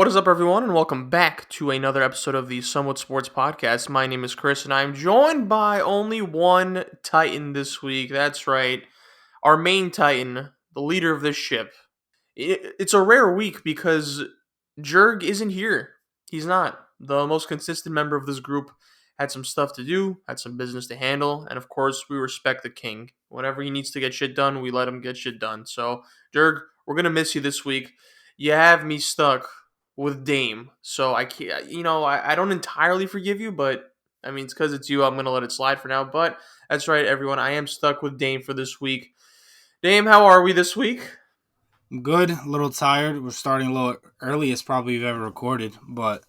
What is up, everyone, and welcome back to another episode of the Somewhat Sports Podcast. My name is Chris, and I'm joined by only one Titan this week. That's right, our main Titan, the leader of this ship. It's a rare week because Jurg isn't here. He's not. The most consistent member of this group had some stuff to do, had some business to handle, and of course, we respect the king. Whenever he needs to get shit done, we let him get shit done. So, Jurg, we're going to miss you this week. You have me stuck with Dame. So I can't, I don't entirely forgive you, but I mean, it's because it's you. I'm going to let it slide for now. But that's right, everyone. I am stuck with Dame for this week. Dame, how are we this week? I'm good, a little tired. We're starting a little early as probably we've ever recorded. But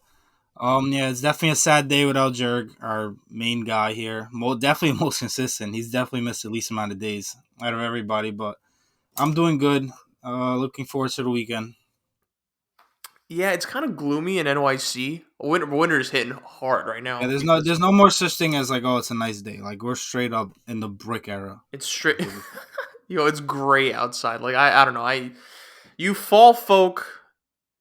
yeah, it's definitely a sad day without Jurg, our main guy here. Definitely most consistent. He's definitely missed the least amount of days out of everybody. But I'm doing good. Looking forward to the weekend. Yeah, it's kind of gloomy in NYC. Winter's hitting hard right Yeah, now there's no more such thing as like, oh, it's a nice day. Like we're straight up in the brick era. it's straight. It's gray outside. Like I don't know. You fall folk,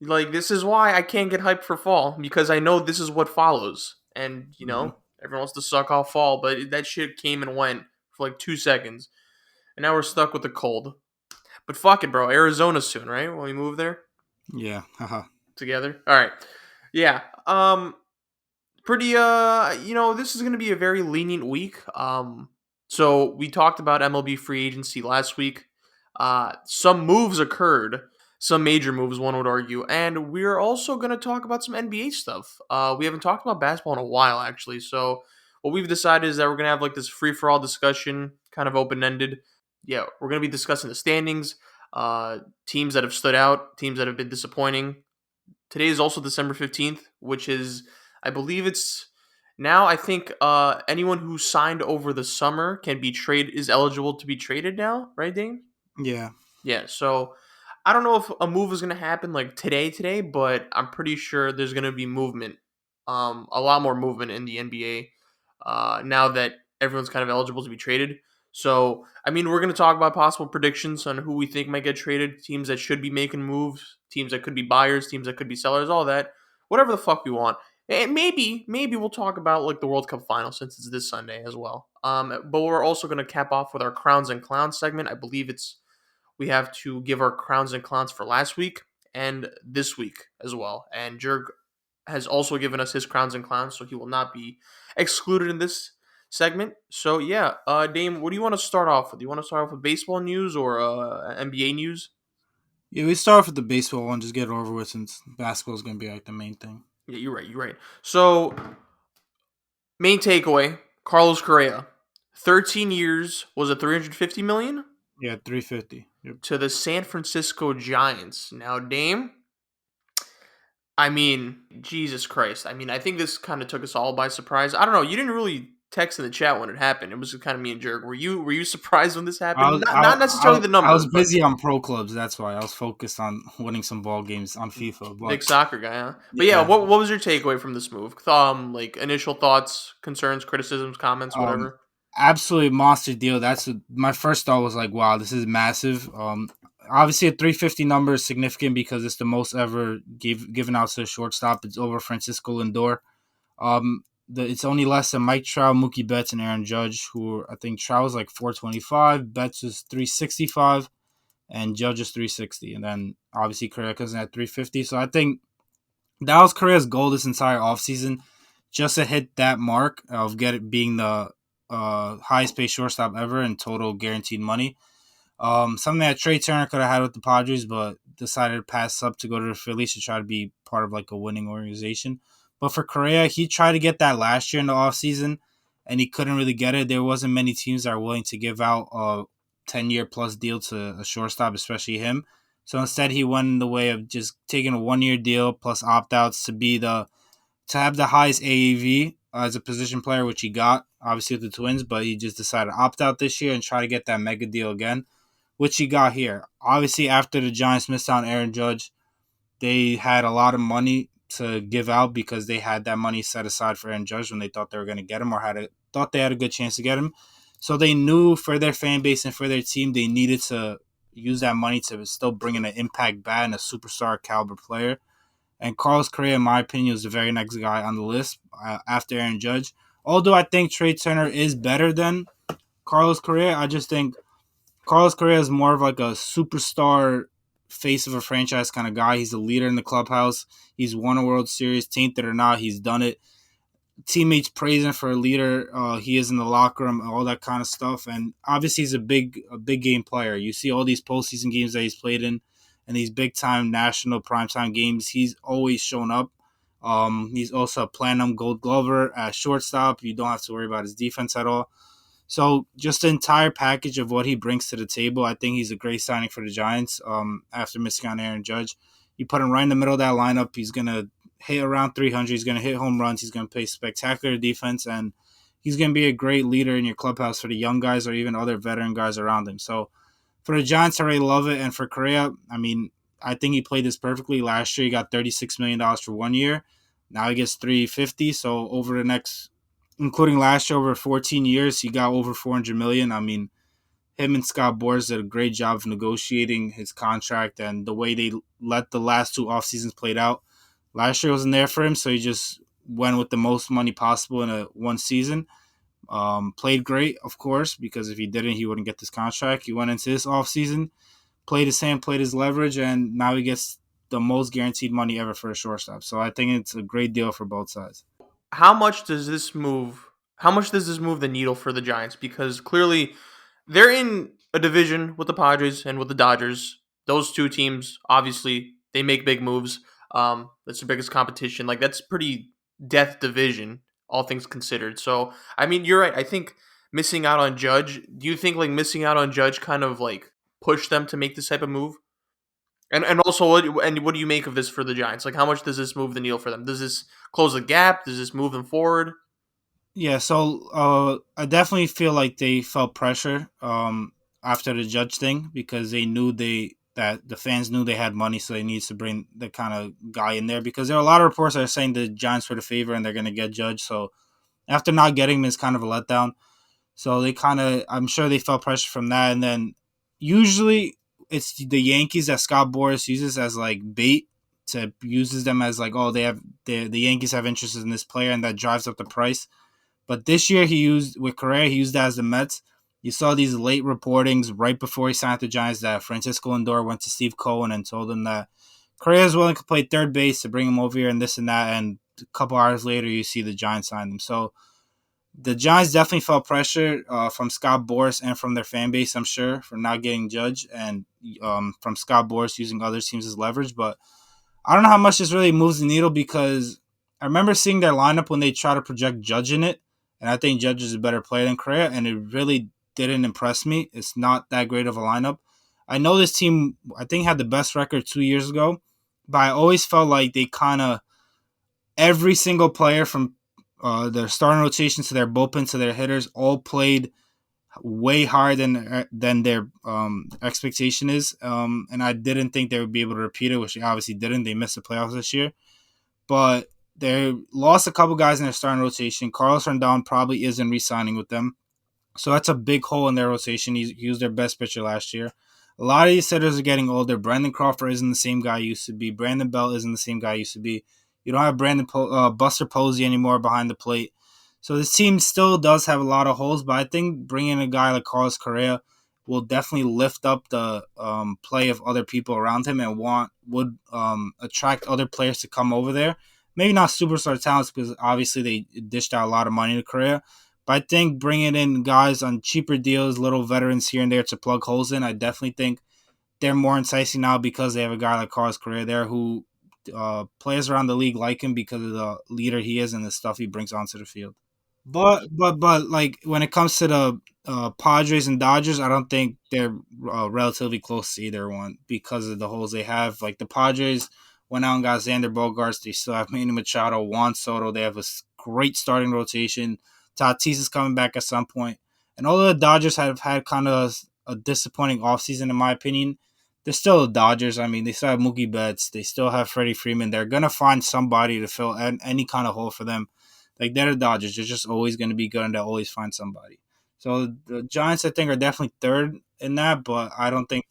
like this is why I can't get hyped for fall because I know this is what follows, and Mm-hmm. everyone wants to suck off fall, but that shit came and went for like 2 seconds, and now we're stuck with the cold. But fuck it, bro. Arizona soon, right? When we move there Yeah, haha. together. All right. Yeah. Pretty. This is gonna be a very lenient week. So we talked about MLB free agency last week. Some moves occurred. Some major moves, one would argue, and we're also going to talk about some NBA stuff. We haven't talked about basketball in a while, actually. So what we've decided is that we're going to have like this free for all discussion, kind of open ended. Yeah, we're going to be discussing the standings, teams that have stood out, teams that have been disappointing. Today is also December 15th, which is, I believe it's now. I think anyone who signed over the summer is eligible to be traded now, right, Dane? Yeah. Yeah, so I don't know if a move is going to happen like today, but I'm pretty sure there's going to be movement, a lot more movement in the NBA now that everyone's kind of eligible to be traded. So, I mean, we're going to talk about possible predictions on who we think might get traded, teams that should be making moves, teams that could be buyers, teams that could be sellers, all that, whatever the fuck we want. And maybe we'll talk about like the World Cup final since it's this Sunday as well. But we're also going to cap off with our crowns and clowns segment. I believe we have to give our crowns and clowns for last week and this week as well. And Jurg has also given us his crowns and clowns, so he will not be excluded in this segment. So yeah, Dame, what do you want to start off with? Do you want to start off with baseball news or NBA news? Yeah, we start off with the baseball one, just get it over with since basketball is gonna be like the main thing. Yeah, you're right. You're right. So main takeaway: Carlos Correa, 13 years, was it 350 million Yeah, 350. Yep. to the San Francisco Giants. Now, Dame, I mean, Jesus Christ. I mean, I think this kind of took us all by surprise. I don't know. You didn't really text in the chat when it happened. It was kind of me and Jurg. Were you surprised when this happened? Not necessarily the I numbers, was but busy on pro clubs. That's why I was focused on winning some ball games on FIFA. big But soccer guy, huh? But yeah, yeah, what was your takeaway from this move? Like initial thoughts, concerns, criticisms, comments, um, whatever. absolutely monster deal. My first thought was like, wow, this is massive. Obviously a 350 number is significant because it's the most ever given out to a shortstop. It's over Francisco Lindor. It's only less than Mike Trout, Mookie Betts, and Aaron Judge, who I think Trout was like 425, Betts is 365, and Judge is 360. And then obviously Correa comes in at 350. So I think that was Correa's goal this entire offseason, just to hit that mark of being the highest paid shortstop ever in total guaranteed money. Something that Trey Turner could have had with the Padres, but decided to pass up to go to the Phillies to try to be part of like a winning organization. But for Correa, he tried to get that last year in the offseason, and he couldn't really get it. There wasn't many teams that are willing to give out a 10-year plus deal to a shortstop, especially him. So instead, he went in the way of just taking a 1-year deal plus opt-outs to have the highest AAV as a position player, which he got, obviously with the Twins, but he just decided to opt out this year and try to get that mega deal again, which he got here. Obviously, after the Giants missed out on Aaron Judge, they had a lot of money to give out because they had that money set aside for Aaron Judge when they thought they were going to get him or thought they had a good chance to get him. So they knew for their fan base and for their team, they needed to use that money to still bring in an impact bat and a superstar caliber player. And Carlos Correa, in my opinion, was the very next guy on the list after Aaron Judge. Although I think Trey Turner is better than Carlos Correa, I just think Carlos Correa is more of like a superstar face of a franchise kind of guy. He's a leader in the clubhouse. He's won a World Series, tainted or not, he's done it. Teammates praise him for a leader. He is in the locker room, all that kind of stuff. And obviously, he's a big game player. You see all these postseason games that he's played in, and these big time national primetime games. He's always shown up. He's also a platinum Gold Glover at shortstop. You don't have to worry about his defense at all. So just the entire package of what he brings to the table, I think he's a great signing for the Giants. After missing on Aaron Judge, you put him right in the middle of that lineup. He's gonna hit around 300. He's gonna hit home runs. He's gonna play spectacular defense, and he's gonna be a great leader in your clubhouse for the young guys or even other veteran guys around him. So for the Giants, I really love it. And for Correa, I mean, I think he played this perfectly. Last year, he got $36 million for 1 year. Now he gets 350. So over the next, including last year, over 14 years, he got over 400 million. I mean, him and Scott Boras did a great job of negotiating his contract, and the way they let the last two off seasons played out. Last year wasn't there for him, so he just went with the most money possible in a one season. Played great, of course, because if he didn't, he wouldn't get this contract. He went into this offseason, played his hand, played his leverage, and now he gets the most guaranteed money ever for a shortstop. So I think it's a great deal for both sides. How much does this move? How much does this move the needle for the Giants? Because clearly they're in a division with the Padres and with the Dodgers. Those two teams, obviously, they make big moves. That's the biggest competition. Like that's pretty death division, all things considered. So I mean, you're right. I think missing out on Judge. Do you think like missing out on Judge kind of like pushed them to make this type of move? And also what do you make of this for the Giants? Like how much does this move the needle for them? Does this close the gap? Does this move them forward? Yeah, so I definitely feel like they felt pressure after the Judge thing because they knew that the fans knew they had money, so they needed to bring the kind of guy in there because there are a lot of reports that are saying the Giants were the favor and they're going to get Judge. So after not getting him, it's kind of a letdown. So they kind of, I'm sure they felt pressure from that. And then usually it's the Yankees that Scott Boras uses as like bait to uses them as like, oh, the Yankees have interest in this player and that drives up the price. But this year he used with Correa, he used that as the Mets. You saw these late reportings right before he signed the Giants that Francisco Lindor went to Steve Cohen and told him that Correa is willing to play third base to bring him over here and this and that. And a couple hours later, you see the Giants sign him. So the Giants definitely felt pressure from Scott Boras and from their fan base, I'm sure, for not getting Judge and from Scott Boras using other teams as leverage. But I don't know how much this really moves the needle because I remember seeing their lineup when they try to project Judge in it, and I think Judge is a better player than Correa, and it really didn't impress me. It's not that great of a lineup. I know this team, I think, had the best record 2 years ago, but I always felt like they kind of every single player from their starting rotation to their bullpen to their hitters all played way higher than their expectation is. And I didn't think they would be able to repeat it, which they obviously didn't. They missed the playoffs this year, but they lost a couple guys in their starting rotation. Carlos Rendon probably isn't re-signing with them, so that's a big hole in their rotation. He was their best pitcher last year. A lot of these hitters are getting older. Brandon Crawford isn't the same guy he used to be. Brandon Bell isn't the same guy he used to be. You don't have Buster Posey anymore behind the plate. So this team still does have a lot of holes, but I think bringing a guy like Carlos Correa will definitely lift up the play of other people around him and would attract other players to come over there. Maybe not superstar talents because obviously they dished out a lot of money to Correa, but I think bringing in guys on cheaper deals, little veterans here and there to plug holes in, I definitely think they're more enticing now because they have a guy like Carlos Correa there who players around the league like him because of the leader he is and the stuff he brings onto the field. But like when it comes to the Padres and Dodgers, I don't think they're relatively close to either one because of the holes they have. Like the Padres went out and got Xander Bogaerts. They still have Manny Machado, Juan Soto. They have a great starting rotation. Tatis is coming back at some point. And although the Dodgers have had kind of a disappointing offseason, in my opinion, they're still the Dodgers. I mean, they still have Mookie Betts. They still have Freddie Freeman. They're going to find somebody to fill any kind of hole for them. Like, they're the Dodgers. They're just always going to be good, and they'll always find somebody. So the Giants, I think, are definitely third in that, but I don't think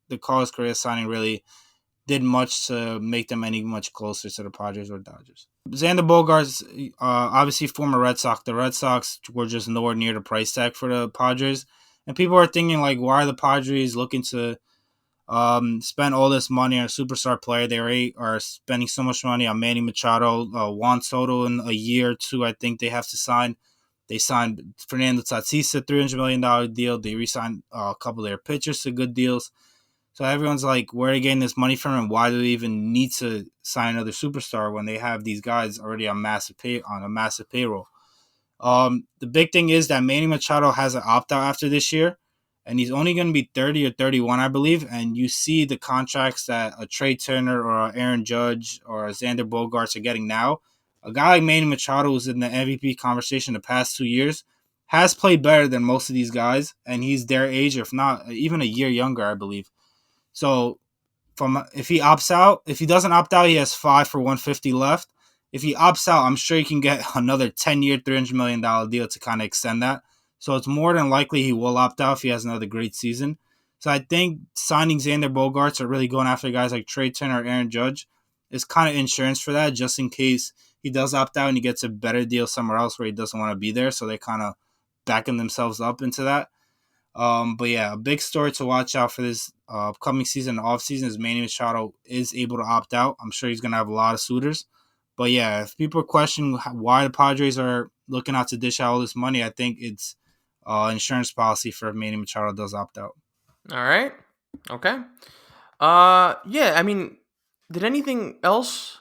the Carlos Correa signing really did much to make them any much closer to the Padres or Dodgers. Xander Bogaerts, obviously former Red Sox. The Red Sox were just nowhere near the price tag for the Padres, and people are thinking like, why are the Padres looking to spend all this money on a superstar player? They already are spending so much money on Manny Machado, Juan Soto in a year or two. I think they have to sign. They signed Fernando Tatis a $300 million deal. They re-signed a couple of their pitchers to good deals. So everyone's like, where are they getting this money from, and why do they even need to sign another superstar when they have these guys already on a massive payroll? The big thing is that Manny Machado has an opt out after this year, and he's only going to be 30 or 31, I believe. And you see the contracts that a Trey Turner or a Aaron Judge or a Xander Bogaerts are getting now. A guy like Manny Machado, who's in the MVP conversation the past 2 years, has played better than most of these guys, and he's their age, if not even a year younger, I believe. So if he opts out, if he doesn't opt out, he has 5 for $150 left. If he opts out, I'm sure he can get another 10-year, $300 million deal to kind of extend that. So it's more than likely he will opt out if he has another great season. So I think signing Xander Bogaerts or really going after guys like Trey Turner or Aaron Judge is kind of insurance for that, just in case he does opt out and he gets a better deal somewhere else where he doesn't want to be there. So they kind of backing themselves up into that. But yeah, a big story to watch out for this upcoming season, off season, is Manny Machado is able to opt out. I'm sure he's going to have a lot of suitors. But yeah, if people are questioning why the Padres are looking out to dish out all this money, I think it's insurance policy for if Manny Machado does opt out. All right. Okay. Yeah, I mean, did anything else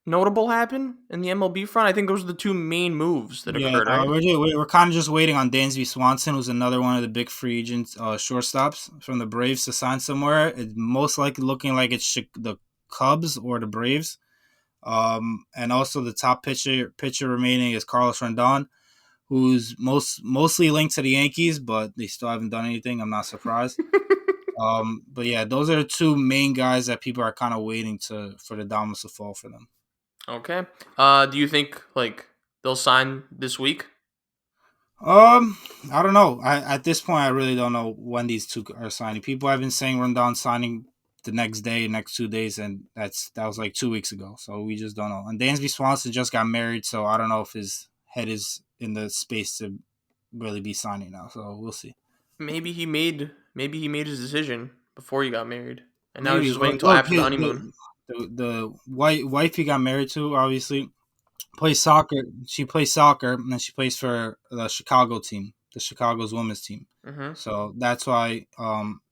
notable happen in the MLB front? I think those are the two main moves that Yeah, occurred, right? we're kind of just waiting on Dansby Swanson, who's another one of the big free agents, shortstops from the Braves to sign somewhere. It's most likely looking like it's the Cubs or the Braves. And also the top pitcher remaining is Carlos Rendon, who's mostly linked to the Yankees, but they still haven't done anything. I'm not surprised. But yeah, those are the two main guys that people are kind of waiting for the dominoes to fall for them. Okay. Do you think like they'll sign this week? I don't know. At this point, I really don't know when these two are signing. People have been saying Rondon signing the next day, next 2 days, and that was like 2 weeks ago. So we just don't know. And Dansby Swanson just got married, so I don't know if his head is in the space to really be signing now. So we'll see. Maybe he made his decision before he got married, and now he's Maybe. just waiting But until look, after the honeymoon. the wife he got married to, obviously plays soccer. She plays soccer, and then she plays for the Chicago team, the Chicago's women's team. Mm-hmm. So that's why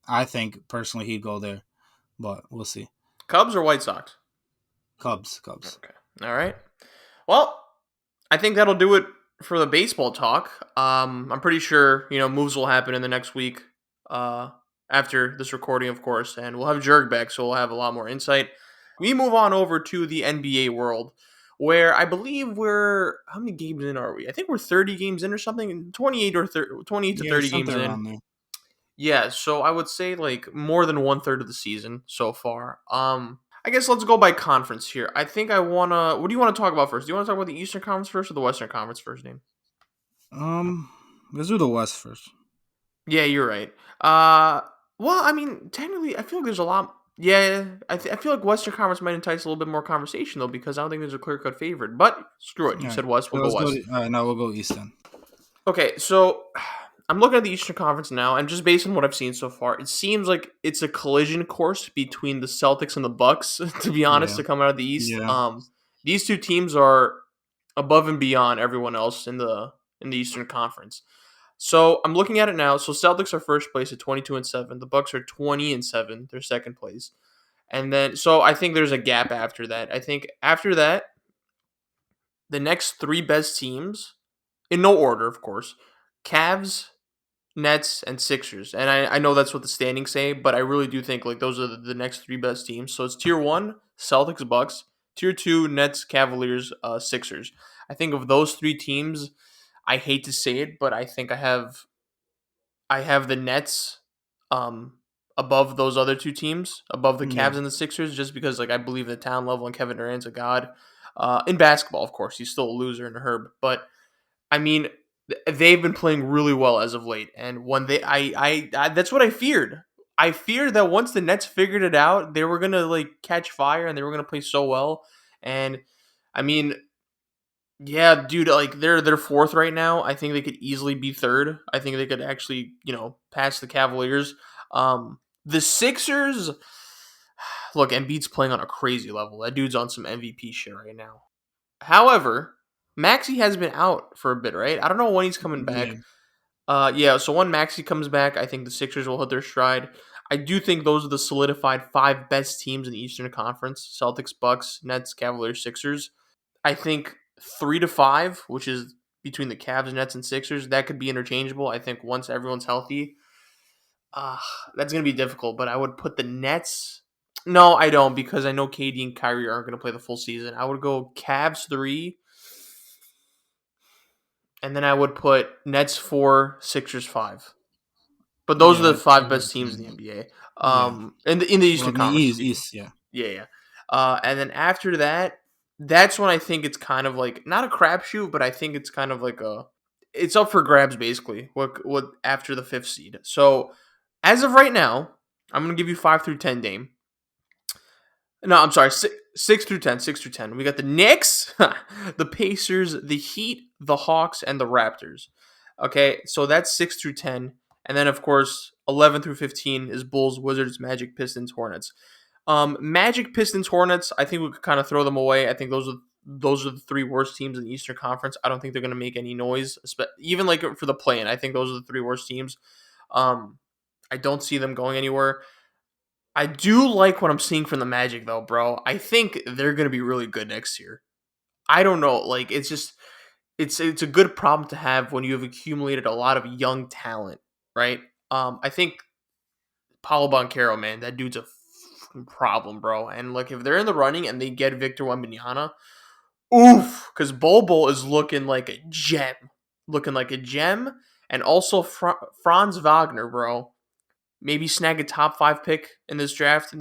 I think personally he'd go there, but we'll see. Cubs or White Sox? Cubs. Okay. All right. Well, I think that'll do it for the baseball talk. I'm pretty sure moves will happen in the next week. After this recording, of course, and we'll have Jurg back, so we'll have a lot more insight. We move on over to the NBA world, where I believe we're how many games in are we? I think we're 30 games in or something, 28 to Yeah, 30 something games in. around there. Yeah, so I would say like more than 1/3 of the season so far. I guess let's go by conference here. I think I wanna. What do you want to talk about first? Do you want to talk about the Eastern Conference first or the Western Conference first, name? Let's do the West first. Yeah, you're right. Well, I mean, technically, I feel like there's a lot. Yeah, I feel like Western Conference might entice a little bit more conversation though, because I don't think there's a clear cut favorite. But screw it. All You right, said West. so We'll go let's go. West. All right, now we'll go East then. Okay, so I'm looking at the Eastern Conference now, and just based on what I've seen so far, it seems like it's a collision course between the Celtics and the Bucks. To be honest, Yeah, to come out of the East, yeah, these two teams are above and beyond everyone else in the Eastern Conference. So I'm looking at it now. So Celtics are first place at 22-7. The Bucks are 20-7. They're second place, and then so I think there's a gap after that. I think after that, the next three best teams, in no order, of course, Cavs, Nets, and Sixers. And I know that's what the standings say, but I really do think like those are the next three best teams. So it's tier one, Celtics, Bucks. Tier two, Nets, Cavaliers, Sixers. I think of those three teams, I hate to say it, but I think I have the Nets above those other two teams, above the yeah, Cavs and the Sixers, just because like I believe the talent level and Kevin Durant's a god. In basketball, of course, he's still a loser in a herb, but I mean, they've been playing really well as of late, and when I that's what I feared I fear that once the Nets figured it out, they were gonna like catch fire and they were gonna play so well. And I mean, yeah, dude, like they're fourth right now. I think they could easily be third. I think they could actually, pass the Cavaliers. The Sixers, look, Embiid's playing on a crazy level. That dude's on some MVP shit right now. However, Maxey has been out for a bit, right? I don't know when he's coming Yeah, back. Yeah, so when Maxey comes back, I think the Sixers will hit their stride. I do think those are the solidified five best teams in the Eastern Conference: Celtics, Bucks, Nets, Cavaliers, Sixers. I think 3 to 5, which is between the Cavs, Nets, and Sixers, that could be interchangeable. I think once everyone's healthy, uh, that's going to be difficult. But I would put the Nets. No, I don't, because I know KD and Kyrie aren't going to play the full season. I would go Cavs 3, and then I would put Nets 4, Sixers 5. But those are yeah, the that's a five good best teams in the team. NBA. Yeah. In the Well, I Eastern mean, Conference, East, excuse me. East, yeah. Yeah, yeah. And then after that, that's when I think it's kind of like not a crapshoot, but I think it's kind of like it's up for grabs basically. What after the fifth seed? So as of right now, I'm gonna give you 5 through 10, Dame. No, I'm sorry, 6 through 10. 6 through 10. We got the Knicks, the Pacers, the Heat, the Hawks, and the Raptors. Okay, so that's 6 through 10, and then of course 11 through 15 is Bulls, Wizards, Magic, Pistons, Hornets. Magic, Pistons, Hornets. I think we could kind of throw them away. I think those are the three worst teams in the Eastern Conference. I don't think they're going to make any noise, even like for the play-in. I think those are the three worst teams. Um, I don't see them going anywhere. I do like what I'm seeing from the Magic, though, bro. I think they're going to be really good next year. I don't know, like it's just it's a good problem to have when you have accumulated a lot of young talent, right? I think Paulo Banchero, man, that dude's a fucking problem, bro. And like if they're in the running and they get Victor Wembanyama, oof, because Bobo is looking like a gem, and also Franz Wagner, bro. Maybe snag a top 5 pick in this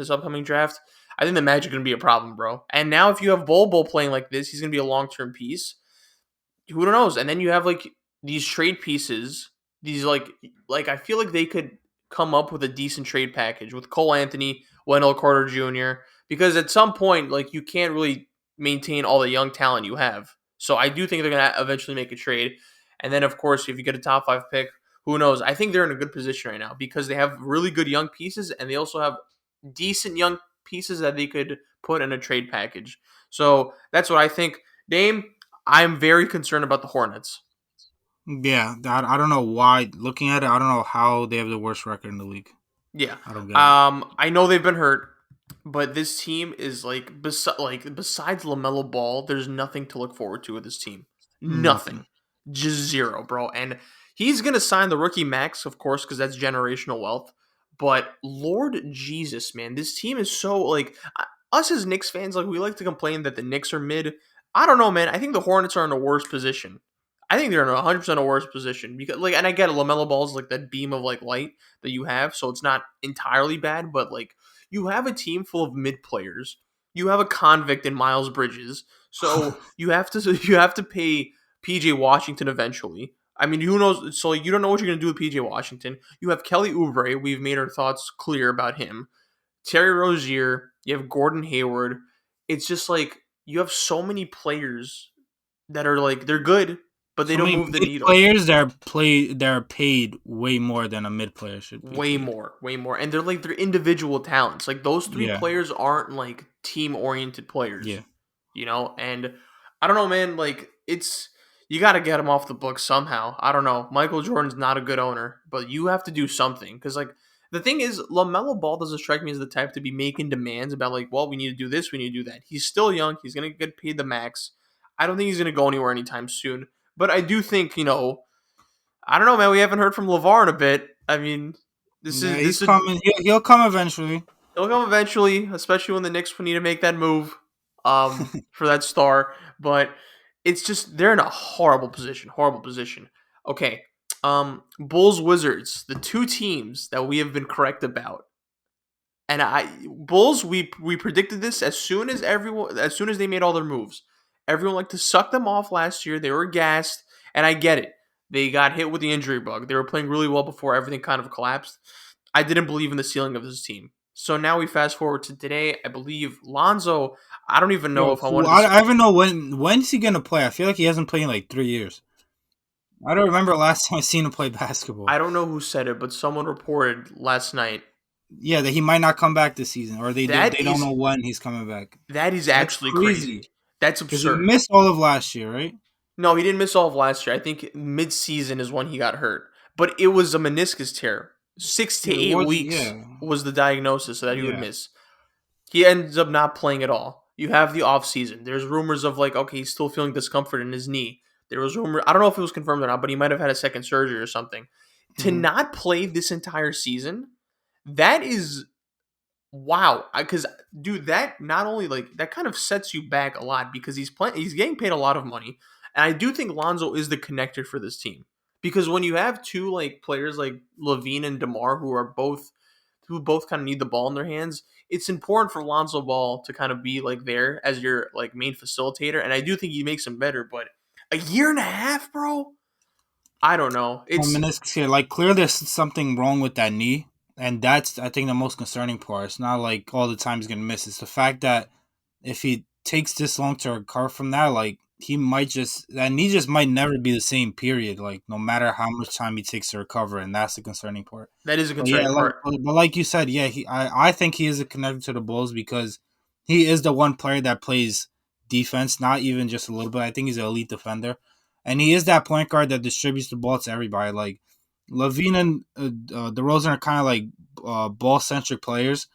upcoming draft. I think the Magic are gonna be a problem, bro. And now if you have Bobo playing like this, he's gonna be a long term piece. Who knows? And then you have like these trade pieces. These like I feel like they could come up with a decent trade package with Cole Anthony, Wendell Carter Jr. Because at some point, like you can't really maintain all the young talent you have. So I do think they're gonna eventually make a trade. And then of course, if you get a top 5 pick, who knows? I think they're in a good position right now because they have really good young pieces and they also have decent young pieces that they could put in a trade package. So that's what I think. Dame, I'm very concerned about the Hornets. Yeah, I don't know why. Looking at it, I don't know how they have the worst record in the league. Yeah. I don't get it. I know they've been hurt, but this team is besides LaMelo Ball, there's nothing to look forward to with this team. Nothing. Nothing. Just zero, bro. And he's going to sign the rookie max, of course, cuz that's generational wealth. But Lord Jesus, man, this team is so us as Knicks fans, like we like to complain that the Knicks are mid. I don't know, man. I think the Hornets are in a worse position. I think they're in a 100% a worse position because and I get it, LaMelo Ball is like that beam of like light that you have, so it's not entirely bad, but like you have a team full of mid players. You have a convict in Miles Bridges, so you have to pay PJ Washington eventually. I mean, who knows? So you don't know what you're gonna do with PJ Washington. You have Kelly Oubre. We've made our thoughts clear about him. Terry Rozier. You have Gordon Hayward. It's just like you have so many players that are like they're good, but they So don't many move the mid needle. players that are paid way more than a mid player should be paid. Way more, and they're individual talents. Like those three Yeah, players aren't like team oriented players, yeah. And I don't know, man. Like it's you got to get him off the book somehow. I don't know. Michael Jordan's not a good owner, but you have to do something because like the thing is, Lamelo Ball doesn't strike me as the type to be making demands about like, well, we need to do this, we need to do that. He's still young. He's gonna get paid the max. I don't think he's gonna go anywhere anytime soon. But I do think I don't know, man. We haven't heard from LeVar in a bit. I mean, Yeah, he's this is coming. He'll come eventually. he'll come eventually, especially when the Knicks need to make that move, for that star. But it's just they're in a horrible position. Horrible position. Okay, Bulls Wizards, the two teams that we have been correct about. And Bulls, we predicted this as soon as they made all their moves. Everyone liked to suck them off last year. They were gassed, and I get it. They got hit with the injury bug. They were playing really well before everything kind of collapsed. I didn't believe in the ceiling of this team. So now we fast forward to today. I believe Lonzo. I don't even know Yo, if I wanted to. I even know when's he gonna play. I feel like he hasn't played in like 3 years. I don't remember last time I seen him play basketball. I don't know who said it, but someone reported last night Yeah, that he might not come back this season, or that they don't is know when he's coming back. that is That's actually crazy crazy. That's because he absurd. missed all of last year, right? No, he didn't miss all of last year. I think mid-season is when he got hurt, but it was a meniscus tear. 6 to It 8 was, weeks yeah, was the diagnosis that he would yeah. miss. He ends up not playing at all. You have the off season. There's rumors of like, okay, he's still feeling discomfort in his knee. There was rumor. I don't know if it was confirmed or not, but he might have had a second surgery or something. To Hmm. not play this entire season, that is wow. Because dude, that not only like that kind of sets you back a lot because he's playing. He's getting paid a lot of money, and I do think Lonzo is the connector for this team. Because when you have two like players like Levine and DeMar who both kind of need the ball in their hands, it's important for Lonzo Ball to kind of be like there as your like main facilitator, and I do think he makes him better. But a year and a half, bro, I don't know. Meniscus here, like clearly there's something wrong with that knee, and that's I think the most concerning part. It's not like all the time he's gonna miss. It's the fact that if he takes this long to recover from that, like he might just that knee just might never be the same. Period. Like no matter how much time he takes to recover, and that's the concerning part. That is a But yeah, concerning part. but like you said, yeah, I think he is a connector to the Bulls because he is the one player that plays defense, not even just a little bit. I think he's an elite defender, and he is that point guard that distributes the ball to everybody. Like Levine and DeRozan are kind of like ball centric players,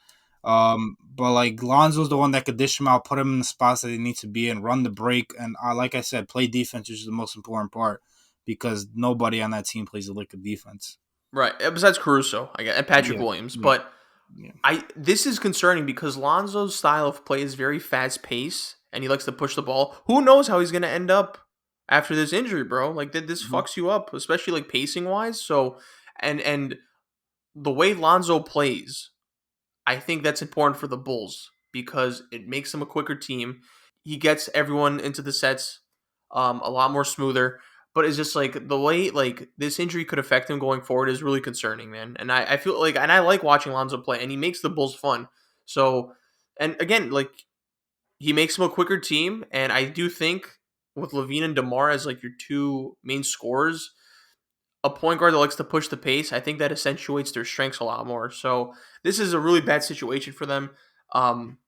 but like Lonzo's the one that could dish him out, put him in the spots that he needs to be in, run the break, and like I said, play defense, which is the most important part because nobody on that team plays a lick of defense. Right. Besides Caruso, I guess, and Patrick Yeah, Williams. yeah, But yeah. I this is concerning because Lonzo's style of play is very fast paced and he likes to push the ball. Who knows how he's gonna end up after this injury, bro? Like this Mhm. fucks you up, especially like pacing wise. So and the way Lonzo plays, I think that's important for the Bulls because it makes them a quicker team. He gets everyone into the sets a lot more smoother. But it's just like the way like this injury could affect him going forward is really concerning, man. And I feel like and I like watching Lonzo play and he makes the Bulls fun. So and again, like he makes them a quicker team, and I do think with Levine and DeMar as like your two main scorers, a point guard that likes to push the pace, I think that accentuates their strengths a lot more. So this is a really bad situation for them. Um,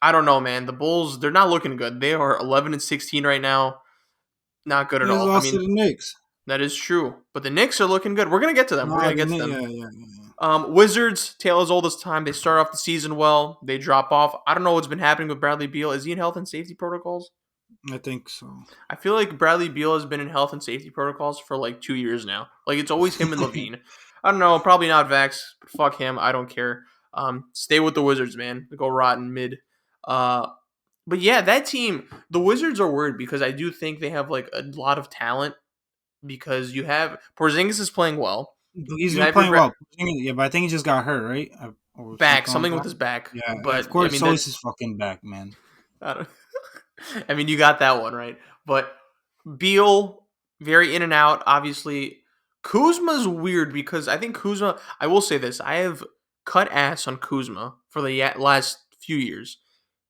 I don't know, man. The Bulls, they're not looking good. They are 11-16 right now. Not good They at just all. I lost to mean, the Knicks. that is true. But the Knicks are looking good. We're gonna get to them. We're Nah, gonna get to them. Yeah, yeah, yeah. Wizards, tale as old as time. They start off the season well. They drop off. I don't know what's been happening with Bradley Beal. Is he in health and safety protocols? I think so. I feel like Bradley Beal has been in health and safety protocols for like 2 years now. Like it's always him and Levine. I don't know. Probably not Vax, but fuck him. I don't care. Stay with the Wizards, man. They go rotten mid. Uh, but yeah, that team, the Wizards are weird because I do think they have like a lot of talent because you have Porzingis is playing well. He's You been have your playing well. Yeah, but I think he just got hurt, right? Or back, something like something with that. his back. Yeah, of But I course. mean So that is his fucking back, man. I don't I mean you got that one right. But Beal, very in and out. Obviously, Kuzma's weird because I think Kuzma. I will say this: I have cut ass on Kuzma for the last few years.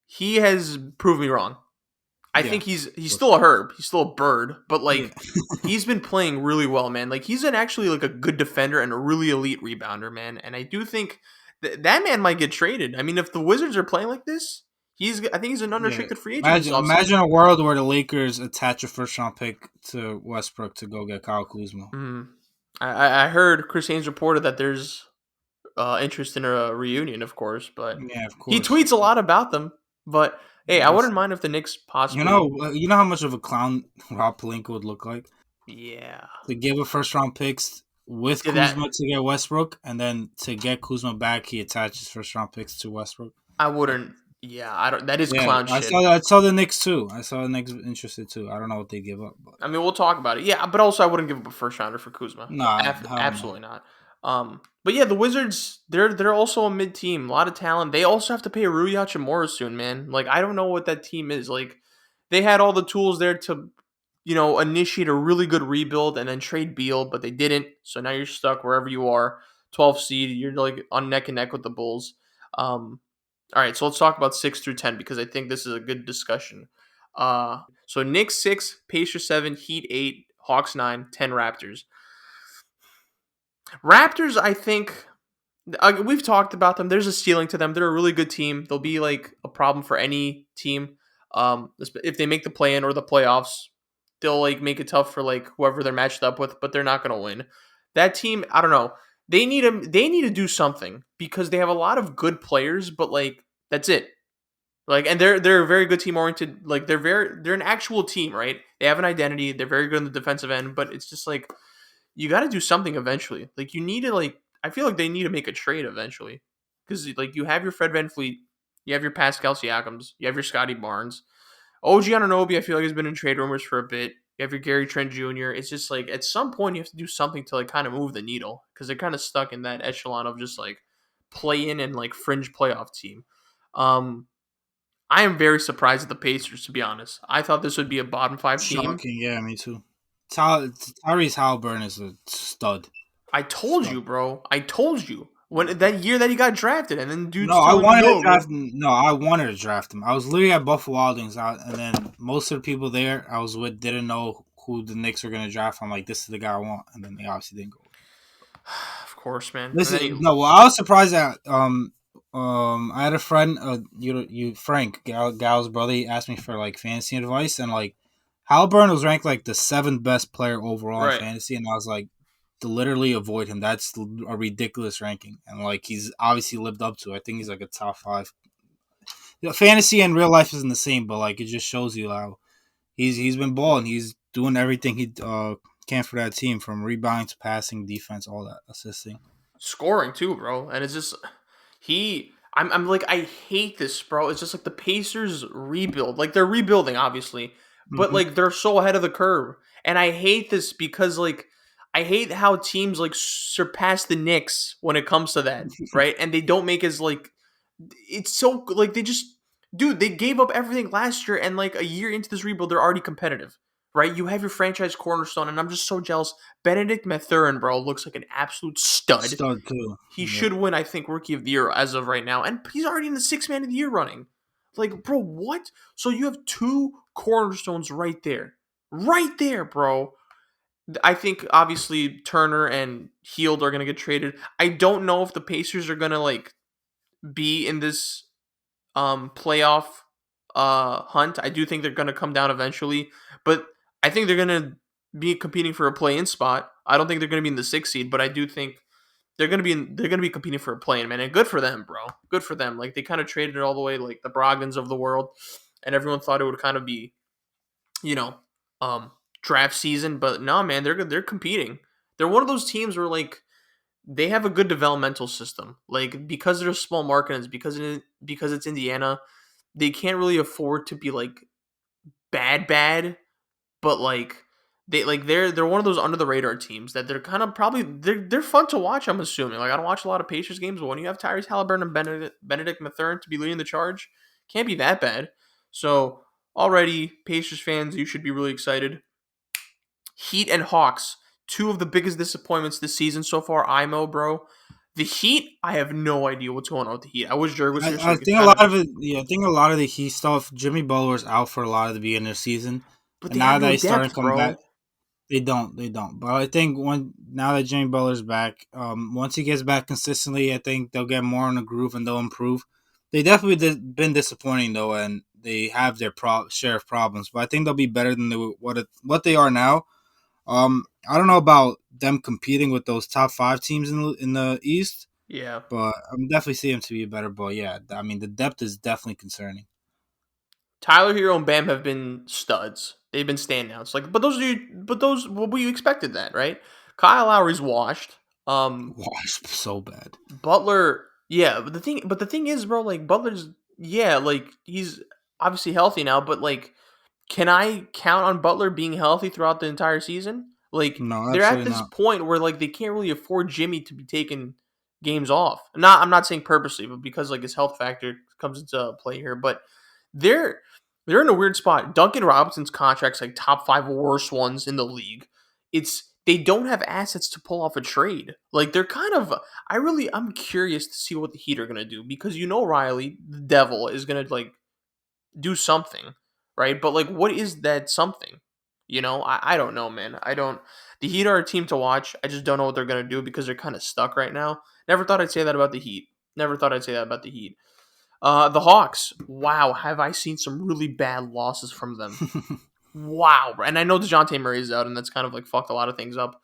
He has proved me wrong. I Yeah, think he's of still a herb. He's still a bird, but yeah, like he's been playing really well, man. Like he's actually like a good defender and a really elite rebounder, man. And I do think that man might get traded. I mean, if the Wizards are playing like this, I think he's an yeah. unrestricted free agent this Imagine offseason. a world where the Lakers attach a first round pick to Westbrook to go get Kyle Kuzma. Mm. I heard Chris Haynes reported that there's interest in a reunion, of course, but Yeah, of he course. tweets a lot about them. But hey, I That's wouldn't mind if the Knicks you possibly, know you know how much of a clown Rob Pelinka would look like yeah, to give a first round picks with did that. Kuzma to get Westbrook, and then to get Kuzma back, he attaches first round picks to Westbrook. I wouldn't. Yeah, I don't. That is Yeah, clown shit. I saw the Knicks too. I saw the Knicks interested too. I don't know what they give up, but I mean, we'll talk about it. Yeah, but also I wouldn't give up a first rounder for Kuzma. nah, hell no. Absolutely not. But yeah, the Wizards, they're also a mid team, a lot of talent. They also have to pay Rui Hachimura soon, man. Like I don't know what that team is. Like they had all the tools there to, initiate a really good rebuild and then trade Beal, but they didn't. So now you're stuck wherever you are. 12th seed. You're like on neck and neck with the Bulls. All right, so let's talk about 6 through 10 because I think this is a good discussion. So Knicks 6, Pacers 7, Heat 8, Hawks 9, 10 Raptors. Raptors, I think we've talked about them. There's a ceiling to them. They're a really good team. They'll be like a problem for any team. If they make the play-in or the playoffs, they'll like make it tough for like whoever they're matched up with, but they're not going to win. That team, I don't know. They need to do something because they have a lot of good players, but like that's it. Like, and they're a very good team oriented. Like they're an actual team, right? They have an identity. They're very good on the defensive end, but it's just like you got to do something eventually. Like you need to like I feel like they need to make a trade eventually because like you have your Fred VanVleet, you have your Pascal Siakams, you have your Scotty Barnes, OG Anunoby. I feel like has been in trade rumors for a bit. You have your Gary Trent Jr. It's just like at some point you have to do something to like kind of move the needle because they're kind of stuck in that echelon of just like play in and like fringe playoff team. Um, I am very surprised at the Pacers, to be honest. I thought this would be a bottom five team. Shocking, yeah, me too. Tyrese Halliburton is a stud. I told Stud. you, bro. I told you when that year that he got drafted, and then dude's No, I telling me wanted to no, bro. draft him. No, I wanted to draft him. I was literally at Buffalo Wild Wings, and then most of the people there I was with didn't know who the Knicks were going to draft. I'm like, this is the guy I want, and then they obviously didn't go. Of course, man. And then Listen, no, well, I was surprised that I had a friend, Frank Gal's brother. He asked me for like fantasy advice, and like Halliburton was ranked like the 7th best player overall in right, fantasy, and I was like, to literally avoid him. That's a ridiculous ranking, and like he's obviously lived up to it. I think he's like a top 5. Fantasy and real life isn't the same, but like it just shows you how he's been balling. He's doing everything he can for that team, from rebounding to passing, defense, all that, assisting. scoring too, bro. And it's just he. I'm like I hate this, bro. It's just like the Pacers rebuild. Like they're rebuilding, obviously, but Mm-hmm. like they're so ahead of the curve. And I hate this because like I hate how teams like surpass the Knicks when it comes to that, right? And they don't make as like it's so like they just dude they gave up everything last year and like a year into this rebuild they're already competitive, right? You have your franchise cornerstone and I'm just so jealous. Benedict Mathurin, bro, looks like an absolute stud. Stud too. He Yep. should win, I think, Rookie of the Year as of right now, and he's already in the Six Man of the Year running. Like, bro, what? So you have two cornerstones right there, bro. I think obviously Turner and Heald are gonna get traded. I don't know if the Pacers are gonna like be in this playoff hunt. I do think they're gonna come down eventually, but I think they're gonna be competing for a play-in spot. I don't think they're gonna be in the 6th seed, but I do think they're gonna be competing for a play-in, man, and good for them, bro. Good for them. Like they kind of traded it all the way, like the Brogdons of the world, and everyone thought it would kind of be, you know, um, draft season, but no, man, they're competing. They're one of those teams where like they have a good developmental system. Like because they're a small market, and it's because it's Indiana, they can't really afford to be like bad, but like they're one of those under the radar teams that they're kind of probably they're fun to watch. I'm assuming. Like I don't watch a lot of Pacers games, but when you have Tyrese Halliburton and Benedict Mathurin to be leading the charge, can't be that bad. So already Pacers fans, you should be really excited. Heat and Hawks, two of the biggest disappointments this season so far. IMO, bro. The Heat, I have no idea what's going on with the Heat. I wish Jurg was here so I we could think a kind lot of. of it. Yeah, I think a lot of the Heat stuff. Jimmy Butler's out for a lot of the beginning of the season, But and they now have that no he's starting to depth, come back, bro. they don't. They don't. But I think now that Jimmy Butler's back, once he gets back consistently, I think they'll get more in the groove and they'll improve. They definitely been disappointing though, and they have their share of problems. But I think they'll be better than what they are now. I don't know about them competing with those top 5 teams in the East, Yeah. but I'm definitely seeing them to be better. But yeah, I mean the depth is definitely concerning. Tyler Hero and Bam have been studs. They've been standouts. Like, but those, well, we expected that, right? Kyle Lowry's washed. Wow, it's so bad. Butler, yeah, but the thing is, bro, like Butler's, yeah, like he's obviously healthy now, but like, can I count on Butler being healthy throughout the entire season? Like, No, they're at absolutely this not. point where like they can't really afford Jimmy to be taking games off. I'm not saying purposely, but because like his health factor comes into play here, but they're they're in a weird spot. Duncan Robinson's contract's like top 5 worst ones in the league. they don't have assets to pull off a trade. Like they're kind of I'm curious to see what the Heat are gonna do because Riley, the devil, is gonna like do something, right? But like what is that something? I don't know, man. I don't the Heat are a team to watch. I just don't know what they're gonna do because they're kind of stuck right now. Never thought I'd say that about the Heat. Never thought I'd say that about the Heat. The Hawks. Wow, have I seen some really bad losses from them? Wow, and I know DeJounte Murray is out, and that's kind of like fucked a lot of things up.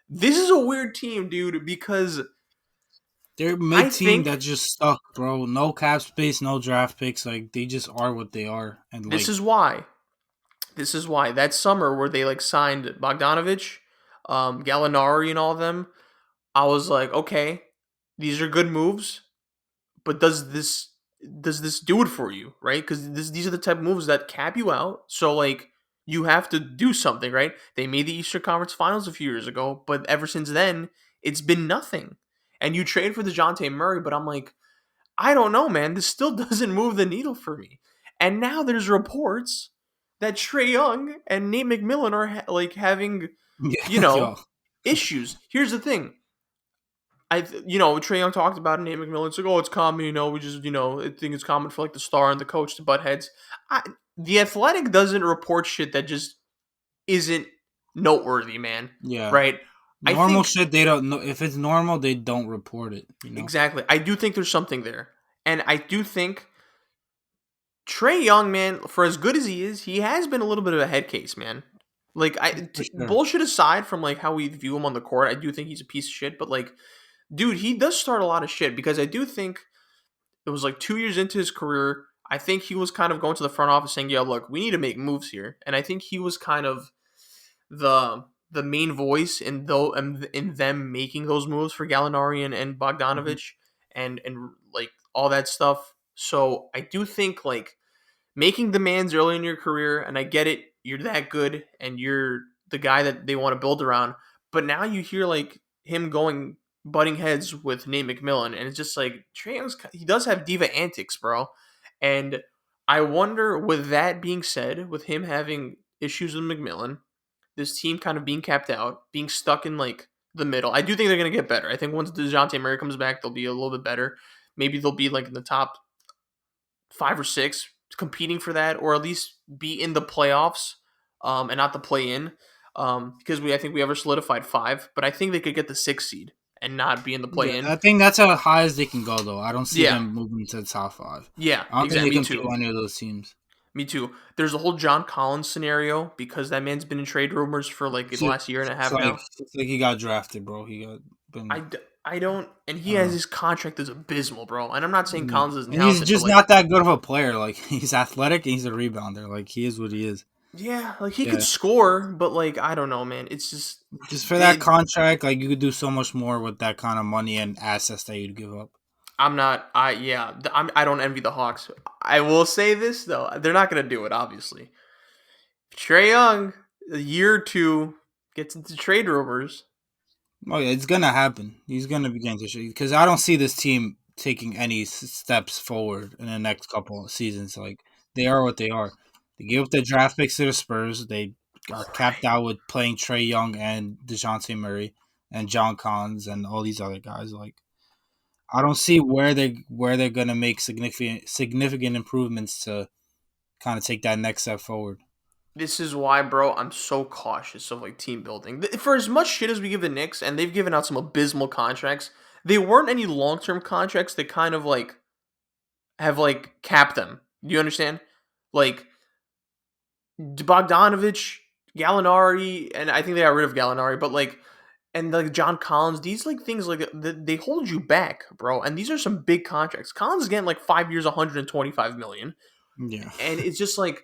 This is a weird team, dude, because They're I mid team think that just stuck, bro. No cap space, no draft picks. Like they just are what they are, and this like is why. This is why that summer where they like signed Bogdanovich, Gallinari, and all of them, I was like, okay, these are good moves, but does this do it for you, right? Because these are the type of moves that cap you out. So like you have to do something, right? They made the Eastern Conference Finals a few years ago, but ever since then, it's been nothing. And you trade for DeJounte Murray, but I'm like, I don't know, man. This still doesn't move the needle for me. And now there's reports that Trey Young and Nate McMillan are like having, you yeah, yo, know, issues. Here's the thing. Trey Young talked about it. Nate McMillan. It's like, oh, it's common. We just, I think it's common for like the star and the coach to butt heads. The Athletic doesn't report shit that just isn't noteworthy, man. yeah. Right? I Normal think shit, they don't know. If it's normal, they don't report it. exactly. I do think there's something there, and I do think Trey Young, man, for as good as he is, he has been a little bit of a head case, man. Like, For sure. bullshit aside from like how we view him on the court, I do think he's a piece of shit. But like, dude, he does start a lot of shit because I do think it was like 2 years into his career. I think he was kind of going to the front office saying, "Yeah, look, we need to make moves here," and I think he was kind of the main voice in them making those moves for Gallinari and Mhm. Bogdanovich and like all that stuff. So I do think like making demands early in your career, and I get it, you're that good and you're the guy that they want to build around. But now you hear like him going butting heads with Nate McMillan, and it's just like Trae Young's, he does have diva antics, bro. And I wonder, with that being said, with him having issues with McMillan, this team kind of being capped out, being stuck in like the middle. I do think they're gonna get better. I think once DeJounte Murray comes back, they'll be a little bit better. Maybe they'll be like in the top 5 or 6, competing for that, or at least be in the playoffs, and not the play in. Because I think we ever solidified 5, but I think they could get the 6 seed and not be in the Yeah, play in. I think that's how high as they can go, though. I don't see Yeah, them moving to the top five. yeah, I don't think they exactly. Me compete too. with any of those teams. Me too. There's a whole John Collins scenario because that man's been in trade rumors for like the last year and a It's half like now. it's like he got drafted, bro. He got I, been. d- I don't, and I he don't has know. his contract is abysmal, bro. And I'm not saying Yeah. Collins isn't And he's talented, but just like, not that good of a player. Like he's athletic and he's a rebounder. Like he is what he is. yeah, like he could Yeah. score, but like I don't know, man. It's just Just for that they. contract, like you could do so much more with that kind of money and assets that you'd give up. I'm not. I yeah. I don't envy the Hawks. I will say this though, they're not gonna do it. Obviously, Trey Young, a year or two, gets into trade rumors. Oh yeah, it's gonna happen. He's gonna begin to shoot because I don't see this team taking any steps forward in the next couple of seasons. Like they are what they are. They gave up the draft picks to the Spurs. They are capped Right. out with playing Trey Young and Dejounte Murray and John Collins and all these other guys. Like I don't see where they're gonna make significant improvements to kind of take that next step forward. This is why, bro, I'm so cautious of like team building. For as much shit as we give the Knicks, and they've given out some abysmal contracts, they weren't any long term contracts that kind of like have like capped them. Do you understand? Like Bogdanovich, Gallinari, and I think they got rid of Gallinari, but like, and like John Collins, these like things like they hold you back, bro. And these are some big contracts. Collins is getting like 5 years, 125 million, Yeah. and it's just like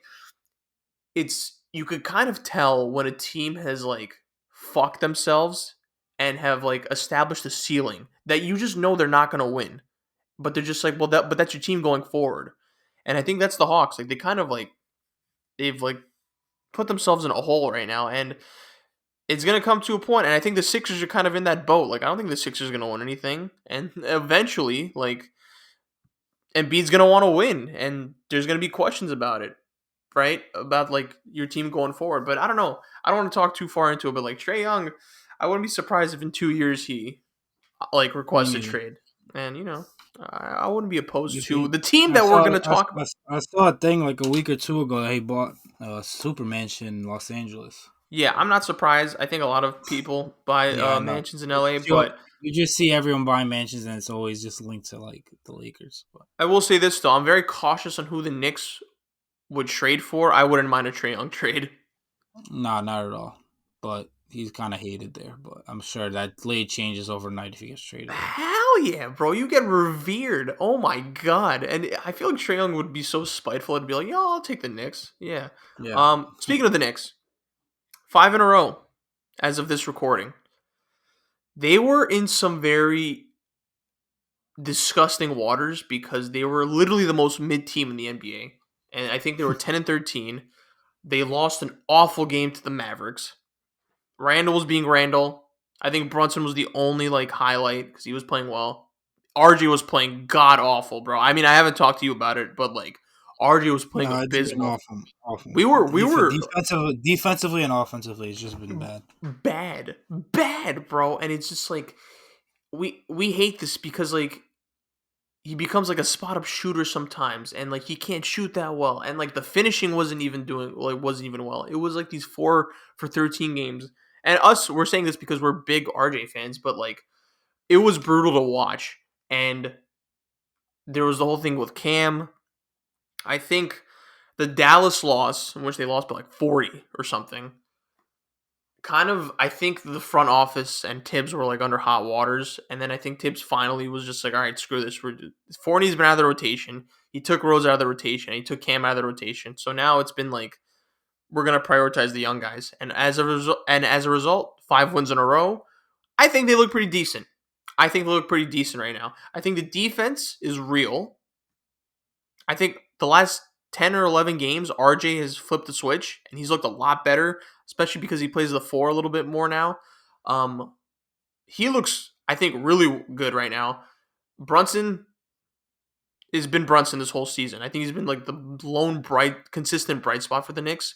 you could kind of tell when a team has like fucked themselves and have like established a ceiling that you just know they're not gonna win, but they're just like, well, but that's your team going forward, and I think that's the Hawks. Like they kind of like they've like put themselves in a hole right now, and it's gonna come to a point, and I think the Sixers are kind of in that boat. Like I don't think the Sixers are gonna win anything, and eventually, like Embiid's gonna want to win, and there's gonna be questions about it, right? About like your team going forward. But I don't know. I don't want to talk too far into it, but like Trey Young, I wouldn't be surprised if in 2 years he like requests a Mm. trade, and I wouldn't be You opposed to see, the team I that we're saw gonna talk about. I saw a thing like a week or two ago that he bought a super mansion in Los Angeles. Yeah, I'm not surprised. I think a lot of people buy Yeah, I know. mansions in LA, See what but you just see everyone buying mansions, and it's always just linked to like the Lakers. But I will say this though: I'm very cautious on who the Knicks would trade for. I wouldn't mind a Trae Young trade. nah, not at all. But he's kind of hated there. But I'm sure that league changes overnight if he gets traded there. Hell yeah, bro! You get revered. Oh my god! And I feel like Trae Young would be so spiteful to be like, "Yo, I'll take the Knicks." Yeah. Yeah, Speaking of the Knicks, 5 in a row as of this recording. They were in some very disgusting waters because they were literally the most mid team in the NBA, and I think they were 10-13. They lost an awful game to the Mavericks. Randall was being Randall. I think Brunson was the only like highlight because he was playing well. RJ was playing god awful, bro. I mean, I haven't talked to you about it, but like RJ was playing no, it's been abysmal. awful, awful. We were Defensively and offensively, it's just been bad. bad, bro, and it's just like we hate this because like he becomes like a spot up shooter sometimes, and like he can't shoot that well, and like the finishing wasn't even well. It was like these 4 for 13 games, and we're saying this because we're big RJ fans, but like it was brutal to watch, and there was the whole thing with Cam. I think the Dallas loss, in which they lost by like 40 or something, kind of, I think the front office and Tibbs were like under hot waters, and then I think Tibbs finally was just like, all right, screw this. Fournier's been out of the rotation. He took Rose out of the rotation. He took Cam out of the rotation. So now it's been like we're gonna prioritize the young guys, and as a result, 5 wins in a row. I think they look pretty decent. I think they look pretty decent right now. I think the defense is real. I think the last 10 or 11 games, RJ has flipped the switch and he's looked a lot better, especially because he plays the 4 a little bit more now. Um, he looks, I think, really good right now. Brunson has been Brunson this whole season. I think he's been like the lone consistent bright spot for the Knicks.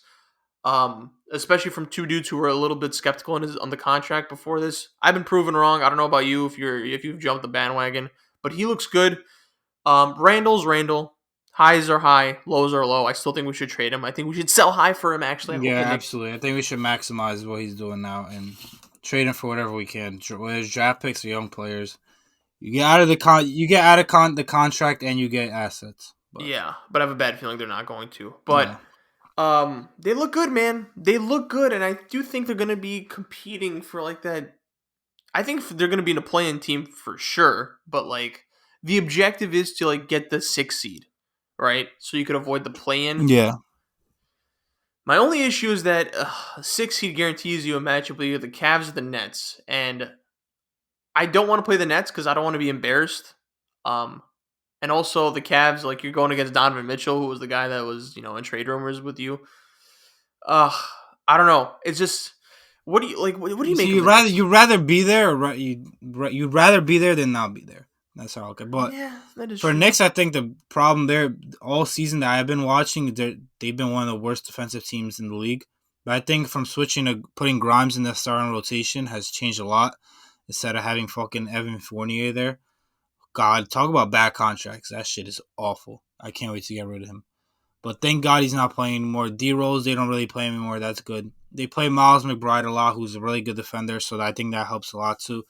Especially from two dudes who were a little bit skeptical on the contract before this. I've been proven wrong. I don't know about you if you've jumped the bandwagon, but he looks good. Randall's Randall. Highs are high, lows are low. I still think we should trade him. I think we should sell high for him. Actually, I hope Yeah, the Knicks. absolutely. I think we should maximize what he's doing now and trade him for whatever we can. Whether it's draft picks or young players, you get out of the contract and you get assets. But Yeah, but I have a bad feeling they're not going to. But yeah, they look good, man. They look good, and I do think they're going to be competing for like that. I think they're going to be in a play-in team for sure. But like the objective is to like get the 6th seed, right? So you could avoid the play-in. yeah, My only issue is that 6th seed guarantees you a matchup with either the Cavs or the Nets, and I don't want to play the Nets because I don't want to be embarrassed. Um, and also the Cavs, like you're going against Donovan Mitchell, who was the guy that was in trade rumors with you. Uh, I don't know. It's just what do you like? What do you so make of the Knicks? you'd rather be there, or you'd rather be there than not be there. That's how okay. But Yeah, that is for true. Knicks, I think the problem there all season that I've been watching, they've been one of the worst defensive teams in the league. But I think from switching to putting Grimes in the starting rotation has changed a lot. Instead of having fucking Evan Fournier there, God, talk about bad contracts. That shit is awful. I can't wait to get rid of him. But thank God he's not playing anymore. D-Rose, they don't really play him anymore. That's good. They play Miles McBride a lot, who's a really good defender, so I think that helps a lot too.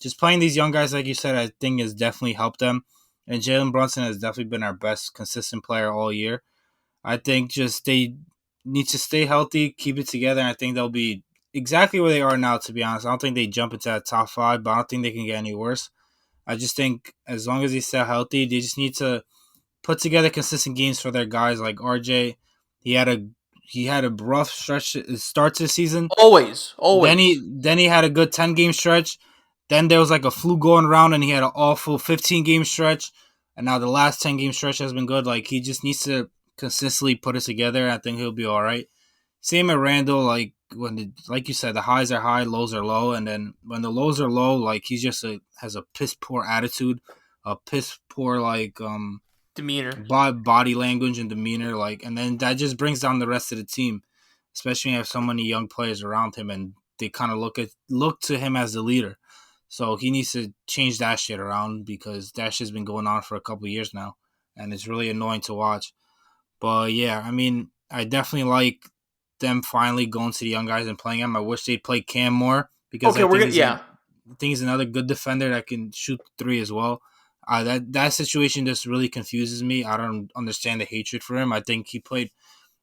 Just playing these young guys, like you said, I think has definitely helped them. And Jalen Brunson has definitely been our best consistent player all year. I think just they need to stay healthy, keep it together, and I think they'll be exactly where they are now, to be honest. I don't think they jump into that top 5, but I don't think they can get any worse. I just think as long as they stay healthy, they just need to put together consistent games for their guys like RJ. He had a rough stretch start to the season. Always, Then always. he had a good 10-game stretch. Then there was like a flu going around and he had an awful 15-game stretch. And now the last 10-game stretch has been good. Like he just needs to consistently put it together. I think he'll be all right. Same at Randall, like like you said, the highs are high, lows are low, and then when the lows are low, like he's just has a piss poor attitude, a piss poor like Demeanor. body language and demeanor, like, and then that just brings down the rest of the team, especially when you have so many young players around him, and they kind of look to him as the leader. So he needs to change that shit around because that shit's been going on for a couple of years now, and it's really annoying to watch. But yeah, I mean, I definitely like them finally going to the young guys and playing him. I wish they'd play Cam more because Okay, we're gonna yeah. I think he's another good defender that can shoot three as well. That situation just really confuses me. I don't understand the hatred for him. I think he played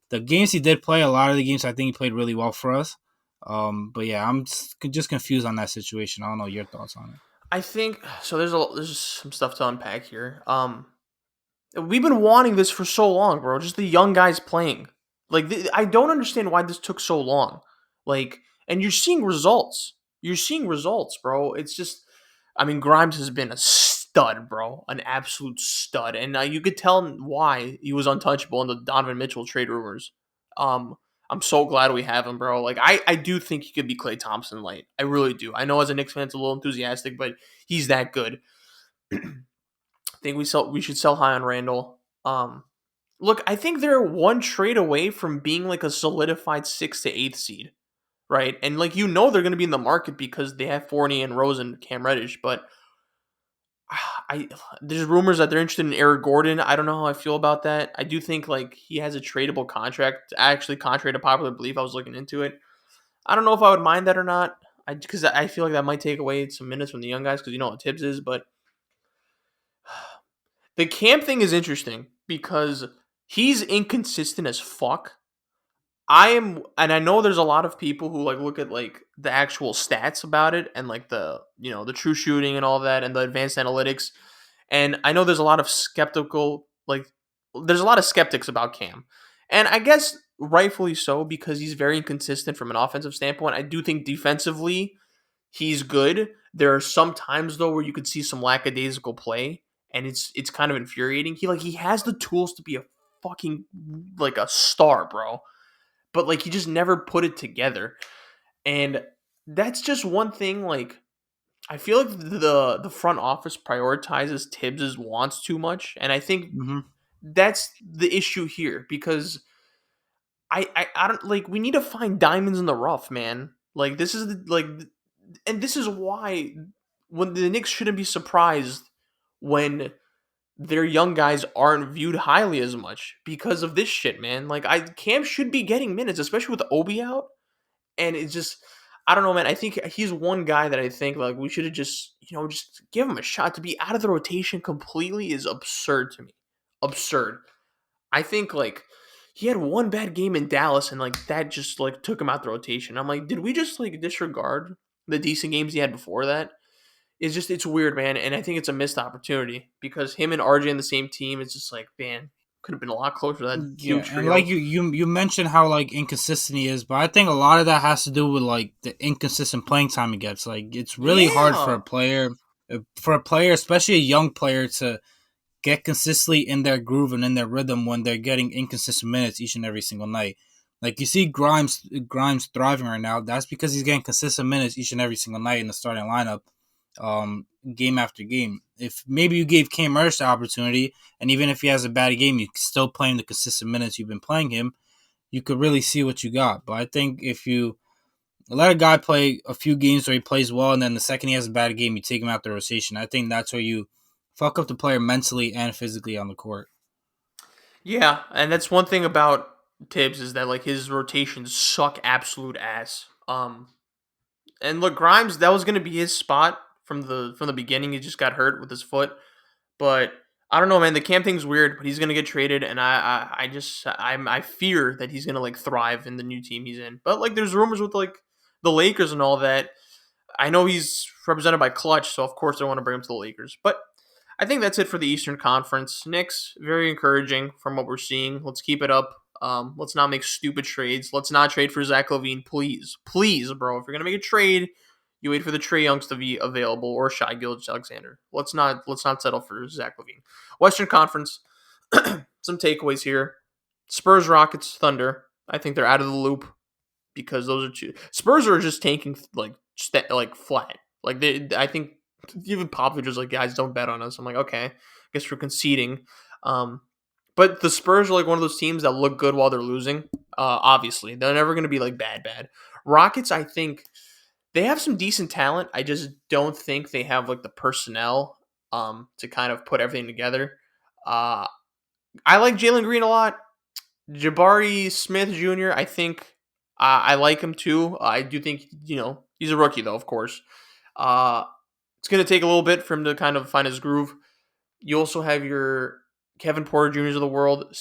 the games he did play. A lot of the games, I think he played really well for us. But yeah, I'm just confused on that situation. I don't know your thoughts on it. I think so. There's some stuff to unpack here. We've been wanting this for so long, bro. Just the young guys playing. Like I don't understand why this took so long. Like, and you're seeing results. You're seeing results, bro. It's just, I mean, Grimes has been a stud, bro, an absolute stud, and you could tell why he was untouchable in the Donovan Mitchell trade rumors. Um, I'm so glad we have him, bro. Like, I do think he could be Klay Thompson light. I really do. I know as a Knicks fan, it's a little enthusiastic, but he's that good. I think we should sell high on Randall. Look, I think they're one trade away from being like a solidified 6th to 8th seed, right? And like they're going to be in the market because they have Fournier and Rose and Cam Reddish, but I there's rumors that they're interested in Eric Gordon. I don't know how I feel about that. I do think like he has a tradable contract. Actually, contrary to popular belief, I was looking into it. I don't know if I would mind that or not. Because I feel like that might take away some minutes from the young guys because you know what Tibbs is, but the Cam thing is interesting because he's inconsistent as fuck. And I know there's a lot of people who like look at like the actual stats about it and like the true shooting and all that and the advanced analytics. And I know there's a lot of there's a lot of skeptics about Cam. And I guess rightfully so because he's very inconsistent from an offensive standpoint. I do think defensively he's good. There are some times though where you could see some lackadaisical play, and it's kind of infuriating. He has the tools to be a fucking like a star, bro. But like he just never put it together. And that's just one thing like I feel like the front office prioritizes Tibbs's wants too much, and I think Mm-hmm. that's the issue here because I don't like we need to find diamonds in the rough, man. Like this is and this is why when the Knicks shouldn't be surprised when their young guys aren't viewed highly as much because of this shit, man. Like Cam should be getting minutes, especially with Obi out, and it's just I don't know, man. I think he's one guy that I think like we should have just give him a shot. To be out of the rotation completely is absurd to me. Absurd. I think like he had one bad game in Dallas and like that just like took him out the rotation. I'm like, did we just like disregard the decent games he had before that? It's weird, man, and I think it's a missed opportunity because him and RJ in the same team, it's just like, man, could have been a lot closer to that Yeah, huge and like trio. you mentioned how like inconsistent he is, but I think a lot of that has to do with like the inconsistent playing time he gets. Like it's really hard Yeah. for a player, especially a young player, to get consistently in their groove and in their rhythm when they're getting inconsistent minutes each and every single night. Like you see Grimes thriving right now. That's because he's getting consistent minutes each and every single night in the starting lineup, game after game. If maybe you gave Cam Reddish the opportunity, and even if he has a bad game, you still play him the consistent minutes you've been playing him, you could really see what you got. But I think if you let a guy play a few games where he plays well, and then the second he has a bad game, you take him out the rotation. I think that's where you fuck up the player mentally and physically on the court. Yeah, and that's one thing about Tibbs is that like his rotations suck absolute ass. And look, Grimes, that was gonna be his spot from the beginning. He just got hurt with his foot. But I don't know, man. The Cam thing's weird, but he's gonna get traded, and I fear that he's gonna like thrive in the new team he's in. But like, there's rumors with like the Lakers and all that. I know he's represented by Clutch, so of course I want to bring him to the Lakers. But I think that's it for the Eastern Conference. Knicks, very encouraging from what we're seeing. Let's keep it up. Let's not make stupid trades. Let's not trade for Zach LaVine, please, please, bro. If you're gonna make a trade, you wait for the Trae Youngs to be available or Shai Gilgeous-Alexander. Let's not settle for Zach LaVine. Western Conference. Some takeaways here. Spurs, Rockets, Thunder. I think they're out of the loop because those are two. Spurs are just tanking like flat. Like I think even Popovich was like, guys, don't bet on us. I'm like, okay, I guess we're conceding. But the Spurs are like one of those teams that look good while they're losing. Obviously, they're never going to be like bad. Rockets, I think they have some decent talent. I just don't think they have like the personnel to kind of put everything together. Uh, I like Jalen Green a lot. Jabari Smith Jr. I think I like him too. I do think he's a rookie though, of course. Uh, it's gonna take a little bit for him to kind of find his groove. You also have your Kevin Porter Jr.'s of the world.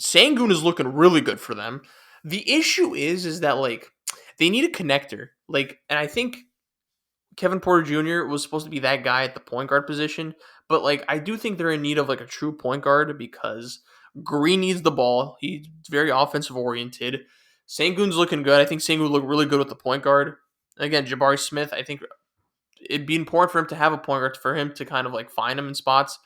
Sangoon is looking really good for them. The issue is that like they need a connector. Like, and I think Kevin Porter Jr. was supposed to be that guy at the point guard position, but like I do think they're in need of like a true point guard because Green needs the ball. He's very offensive oriented. Sangoon's looking good. I think Sangoon looked really good with the point guard. Again, Jabari Smith, I think it'd be important for him to have a point guard for him to kind of like find him in spots.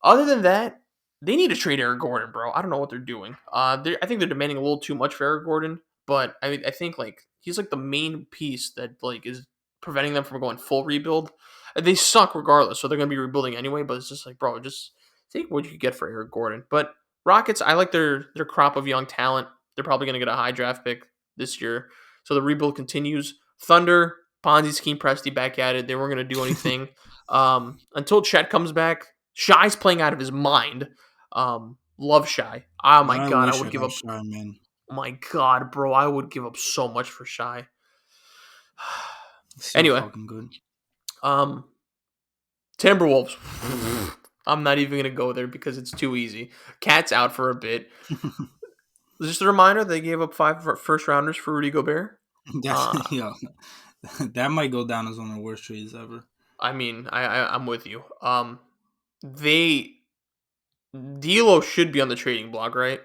Other than that, they need to trade Eric Gordon, bro. I don't know what they're doing. I think they're demanding a little too much for Eric Gordon, but I think like he's like the main piece that like is preventing them from going full rebuild. They suck regardless, so they're gonna be rebuilding anyway. But it's just like, bro, just take what you could get for Eric Gordon. But Rockets, I like their crop of young talent. They're probably gonna get a high draft pick this year, so the rebuild continues. Thunder, Ponzi scheme, Presti back at it. They weren't gonna do anything until Chet comes back. Shy's playing out of his mind. Love Shy. Oh my I god, I wish would I give got up. Shy, man. Oh my god, bro, I would give up so much for Shy. He's so Anyway, fucking good. um, Timberwolves. I'm not even gonna go there because it's too easy. Cat's out for a bit. Just a reminder, they gave up 5 first rounders for Rudy Gobert. That's yo, that might go down as one of the worst trades ever. I mean, I'm with you. They D'Lo should be on the trading block, right?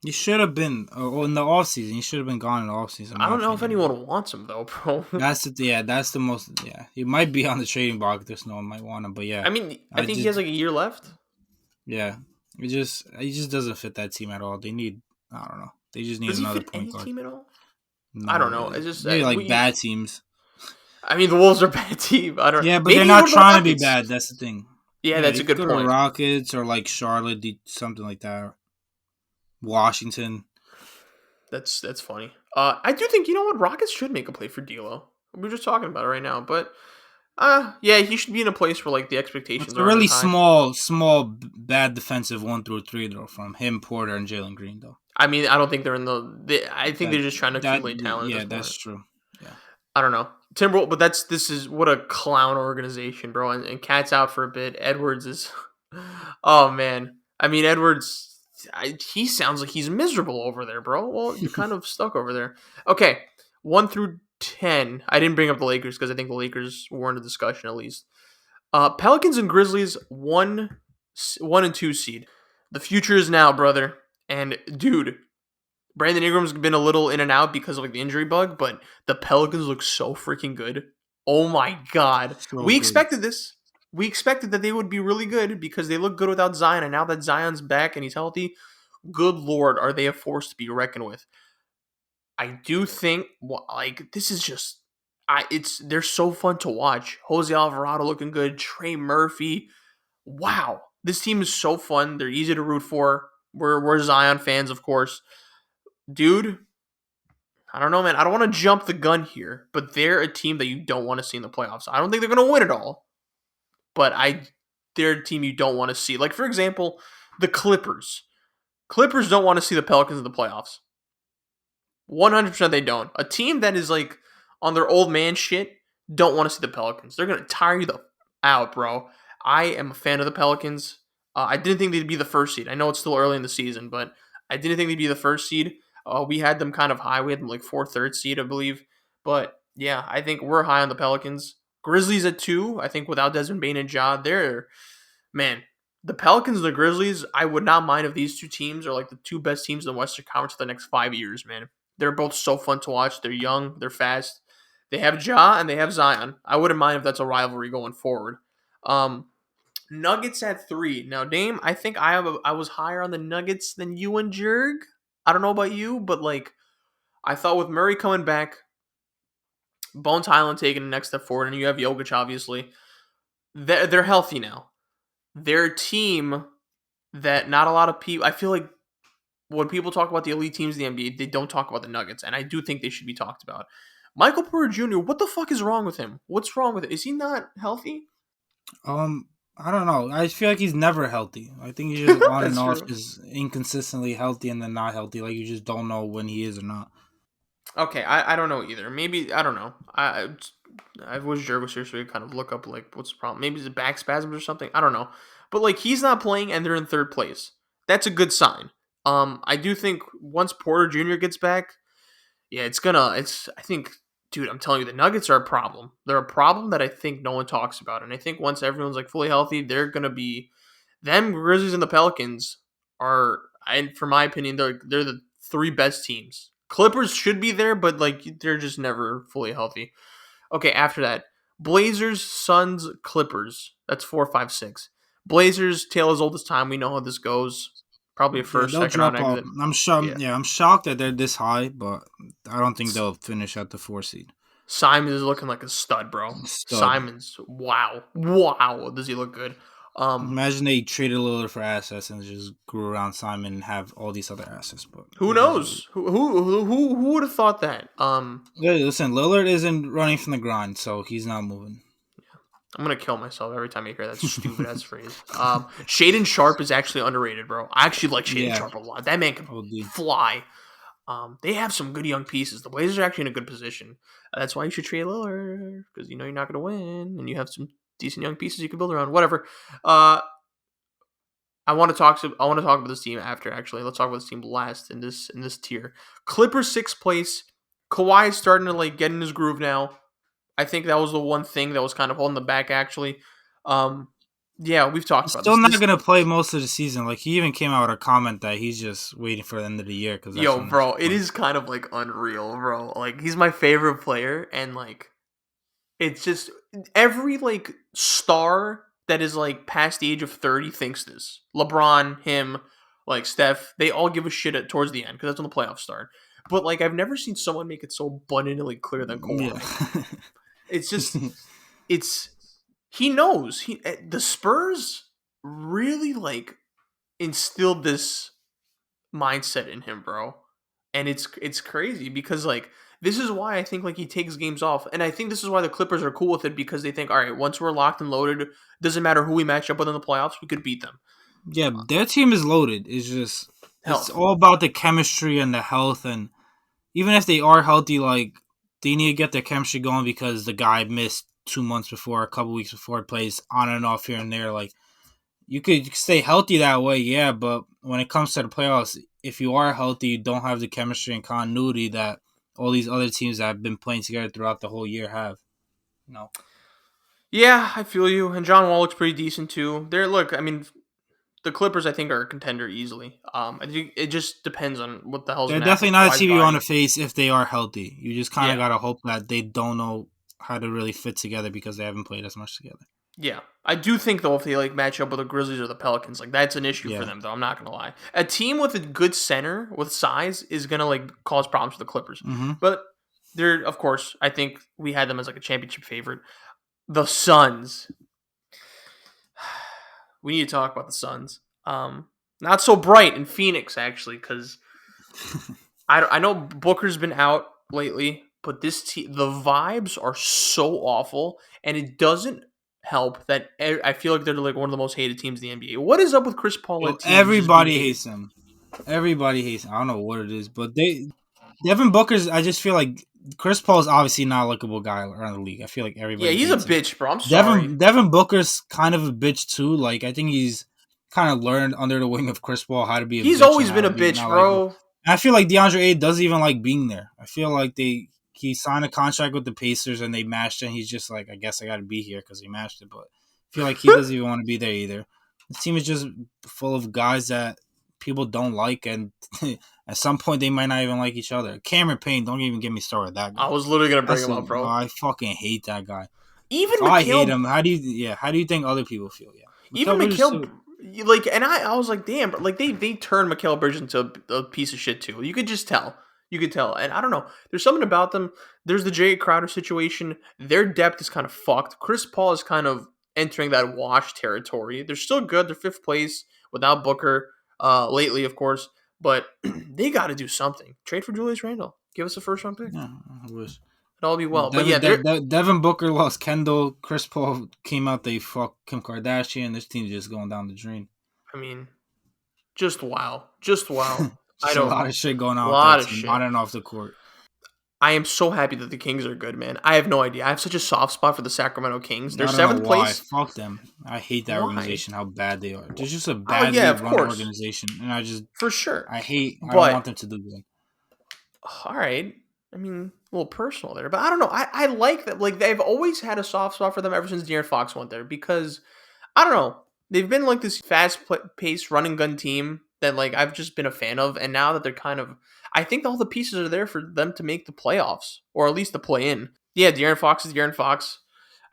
He should have been, in the offseason. He should have been gone in the offseason. In I my don't know if opinion, but anyone wants him though, bro. that's the most. Yeah, he might be on the trading block. There's no one might want him, but yeah, I mean, I I think he just has like a year left. yeah, he just doesn't fit that team at all. They need, I don't know. They just need Does he another fit point any guard. team at all? I Not don't know. really. It's just Maybe like bad teams. I mean, the Wolves are a bad team. I don't. Yeah, but they're Maybe not what about trying to be Rockets? bad. That's the thing. Yeah, Yeah, that's they a could good go to point. Rockets or like Charlotte, something like that. Washington. That's funny. I do think Rockets should make a play for D'Lo. We're just talking about it right now, but yeah, he should be in a place where like the It's expectations a aren't really as high. small, bad defensive 1 through 3 though from him, Porter, and Jalen Green though. I mean, I don't think they're in I think That they're just trying to accumulate talent at yeah, this that's point. true. Yeah, I don't know. Timberwolves, but this is what a clown organization, bro. And Cat's out for a bit. Edwards is, oh man. I mean, Edwards, he sounds like he's miserable over there, bro. Well, you're kind of stuck over there. Okay, 1 through 10. I didn't bring up the Lakers because I think the Lakers were in the discussion at least. Pelicans and Grizzlies, 1 and 2 seed. The future is now, brother. And dude, Brandon Ingram's been a little in and out because of like the injury bug, but the Pelicans look so freaking good. Oh my god. so We good. expected this. We expected that they would be really good because they look good without Zion, and now that Zion's back and he's healthy, good lord, are they a force to be reckoned with. I do think like this is just they're so fun to watch. Jose Alvarado looking good, Trey Murphy. Wow. This team is so fun. They're easy to root for. We're Zion fans, of course. Dude, I don't know, man. I don't want to jump the gun here, but they're a team that you don't want to see in the playoffs. I don't think they're going to win it all, but they're a team you don't want to see. Like, for example, the Clippers. Clippers don't want to see the Pelicans in the playoffs. 100% they don't. A team that is, like, on their old man shit don't want to see the Pelicans. They're going to tire you out, bro. I am a fan of the Pelicans. I didn't think they'd be the first seed. I know it's still early in the season, but I didn't think they'd be the first seed. We had them kind of high. We had them like 4th, 3rd seed, I believe. But yeah, I think we're high on the Pelicans. Grizzlies at 2. I think without Desmond Bane and Ja, man, the Pelicans and the Grizzlies, I would not mind if these two teams are like the 2 best teams in the Western Conference for the next 5 years, man. They're both so fun to watch. They're young. They're fast. They have Ja and they have Zion. I wouldn't mind if that's a rivalry going forward. Nuggets at 3. Now, Dame, I think I was higher on the Nuggets than you and Jurg. I don't know about you, but like I thought with Murray coming back, Bones Highland taking the next step forward, and you have Jokic, obviously. They're healthy now. They're a team that not a lot of people. I feel like when people talk about the elite teams in the NBA, they don't talk about the Nuggets, and I do think they should be talked about. Michael Porter Jr., what the fuck is wrong with him? What's wrong with it? Is he not healthy? Um, I don't know. I feel like he's never healthy. I think he's just on and That's off, true. just inconsistently healthy and then not healthy. Like you just don't know when he is or not. Okay, I don't know either. Maybe I don't know. I wish Jurg was here so we could kind of look up like what's the problem. Maybe it's a back spasms or something. I don't know. But like he's not playing and they're in third place. That's a good sign. I do think once Porter Jr. gets back, yeah, it's I think dude, I'm telling you, the Nuggets are a problem. They're a problem that I think no one talks about. And I think once everyone's like fully healthy, they're gonna be them Grizzlies and the Pelicans are, and for my opinion, they're the three best teams. Clippers should be there, but like they're just never fully healthy. Okay, after that, Blazers, Suns, Clippers. That's 4, 5, 6. Blazers, tail as old as time. We know how this goes. Probably a Yeah, first, they'll second round drop off. exit. I'm sure. Yeah. Yeah, I'm shocked that they're this high, but I don't think they'll finish at the 4 seed. Simons is looking like a stud, bro. Stud. Simons, wow, wow, does he look good? Imagine they traded Lillard for assets and just grew around Simon and have all these other assets. But Who it is what it is. knows? Who would have thought that? Yeah, listen, Lillard isn't running from the grind, so he's not moving. I'm gonna kill myself every time I hear that stupid ass phrase. Shaden Sharp is actually underrated, bro. I actually like Shaden Yeah, Sharp a lot. That man can OD. fly. They have some good young pieces. The Blazers are actually in a good position. That's why you should trade Lillard because you know you're not gonna win, and you have some decent young pieces you can build around. Whatever. I want to talk. I want to talk about this team after. Actually, let's talk about this team last in this tier. Clippers 6th place. Kawhi's starting to like get in his groove now. I think that was the one thing that was kind of holding them back. Actually, um, yeah, we've talked He's about still this. not This gonna play most of the season. Like he even came out with a comment that he's just waiting for the end of the year because that's Yo, when it's bro, it fun. is kind of like unreal, bro. Like he's my favorite player, and like it's just every like star that is like past the age of 30 thinks this. LeBron, him, like Steph, they all give a shit at towards the end because that's when the playoffs start. But like I've never seen someone make it so abundantly clear than Yeah. Kawhi. It's just it's he knows the Spurs really like instilled this mindset in him, bro. And it's crazy because like this is why I think like he takes games off, and I think this is why the Clippers are cool with it because they think, all right, once we're locked and loaded, doesn't matter who we match up with in the playoffs, we could beat them. Yeah, their team is loaded. It's just it's Health, all about the chemistry and the health, and even if they are healthy, like they need to get their chemistry going because the guy missed 2 months before, a couple weeks before, he plays on and off here and there. Like you could stay healthy that way, yeah, but when it comes to the playoffs, if you are healthy, you don't have the chemistry and continuity that all these other teams that have been playing together throughout the whole year have. You know, yeah, I feel you. And John Wall looks pretty decent too. There, look, I mean, the Clippers I think are a contender easily. I think it just depends on what the hell's they're gonna happen definitely with not a Kawhi's team you want body. to face if they are healthy. You just kind of Yeah, gotta hope that they don't know how to really fit together because they haven't played as much together. yeah. I do think though if they like match up with the Grizzlies or the Pelicans, like that's an issue for Yeah. them though. I'm not gonna lie. A team with a good center with size is gonna like cause problems for the Clippers. Mm-hmm. But they're of course I think we had them as like a championship favorite. The Suns. We need to talk about the Suns. Not so bright in Phoenix actually because I know Booker's been out lately, but the vibes are so awful, and it doesn't help that I feel like they're like one of the most hated teams in the NBA. What is up with Chris Paul Yo, at teams just being everybody hated? hates them. Everybody hates him. I don't know what it is, but Devin Booker's. I just feel like Chris Paul is obviously not a likable guy around the league. I feel like Yeah, everybody he's a hates him. bitch, bro. I'm sorry. Devin Booker's kind of a bitch too. Like I think he's kind of learned under the wing of Chris Paul how to be a He's bitch and always how been to a be bitch, not likable. bro. And I feel like DeAndre Ayton doesn't even like being there. I feel like he signed a contract with the Pacers and they matched it. And he's just like, I guess I got to be here because he matched it. But I feel like he doesn't even want to be there either. The team is just full of guys that people don't like, and at some point they might not even like each other. Cameron Payne, don't even get me started with that I guy. was literally gonna bring That's him up, bro. I fucking hate that guy. Even If I hate Mikhail him, how do you think other people feel? Yeah, Even Mikal Bridges Mikhail, too. like, and I was like, damn, like they turned Mikhail Bridges into a piece of shit too. You could just tell. You could tell, and I don't know. There's something about them. There's the Jay Crowder situation. Their depth is kind of fucked. Chris Paul is kind of entering that wash territory. They're still good. They're 5th place without Booker lately, of course. but they got to do something. Trade for Julius Randle. Give us a first round pick. Yeah, I wish. It'll all be well. But yeah, they're. Devin Booker lost Kendall. Chris Paul came out. They fucked Kim Kardashian. This team's just going down the drain. I mean, just wow. Just wow. Just a lot of shit going on A with lot that of team, shit. on and off the court. I am so happy that the Kings are good, man. I have no idea. I have such a soft spot for the Sacramento Kings. They're I don't know 7th why. place. Fuck them. I hate that Why? organization, how bad they are. They're just a Oh, badly yeah, of run course. organization. And I just, For sure. I don't But want them to do good. all right. I mean, a little personal there, but I don't know. I like that. Like, they've always had a soft spot for them ever since De'Aaron Fox went there because, I don't know, they've been like this fast-paced run and gun team that like I've just been a fan of, and now that they're kind of, I think all the pieces are there for them to make the playoffs or at least the play-in. Yeah, De'Aaron Fox is De'Aaron Fox.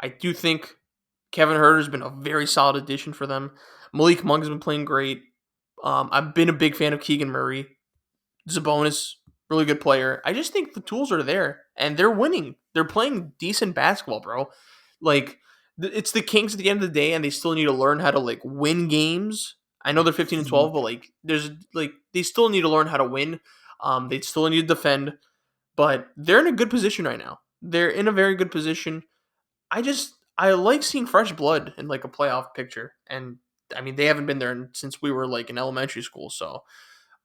I do think Kevin Huerter's been a very solid addition for them. Malik Monk has been playing great. I've been a big fan of Keegan Murray. Sabonis, really good player. I just think the tools are there, and they're winning. They're playing decent basketball, bro. Like, it's the Kings at the end of the day, and they still need to learn how to, like, win games. I know they're 15 and 12, but, like, they still need to learn how to win. They still need to defend, but they're in a good position right now. They're in a very good position. I like seeing fresh blood in, like, a playoff picture, and, I mean, they haven't been there since we were, like, in elementary school, so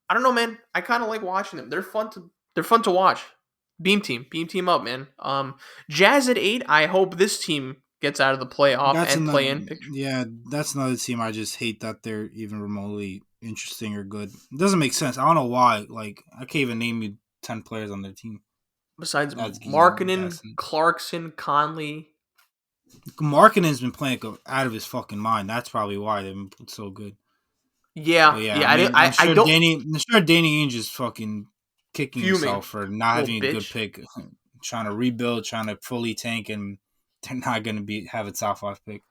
I don't know, man. I kind of like watching them. They're fun to watch. Beam team up, man. Jazz at 8. I hope this team gets out of the playoff and play in picture. Yeah, that's another team I just hate that they're even remotely interesting or good. It doesn't make sense. I don't know why. Like, I can't even name you 10 players on their team. Besides Markkanen, Clarkson, Conley. Markkanen's been playing out of his fucking mind. That's probably why they've been so good. Yeah. I'm sure Danny Ainge is fucking kicking himself for not having a good pick, trying to rebuild, trying to fully tank, and they're not going to have a top 5 pick.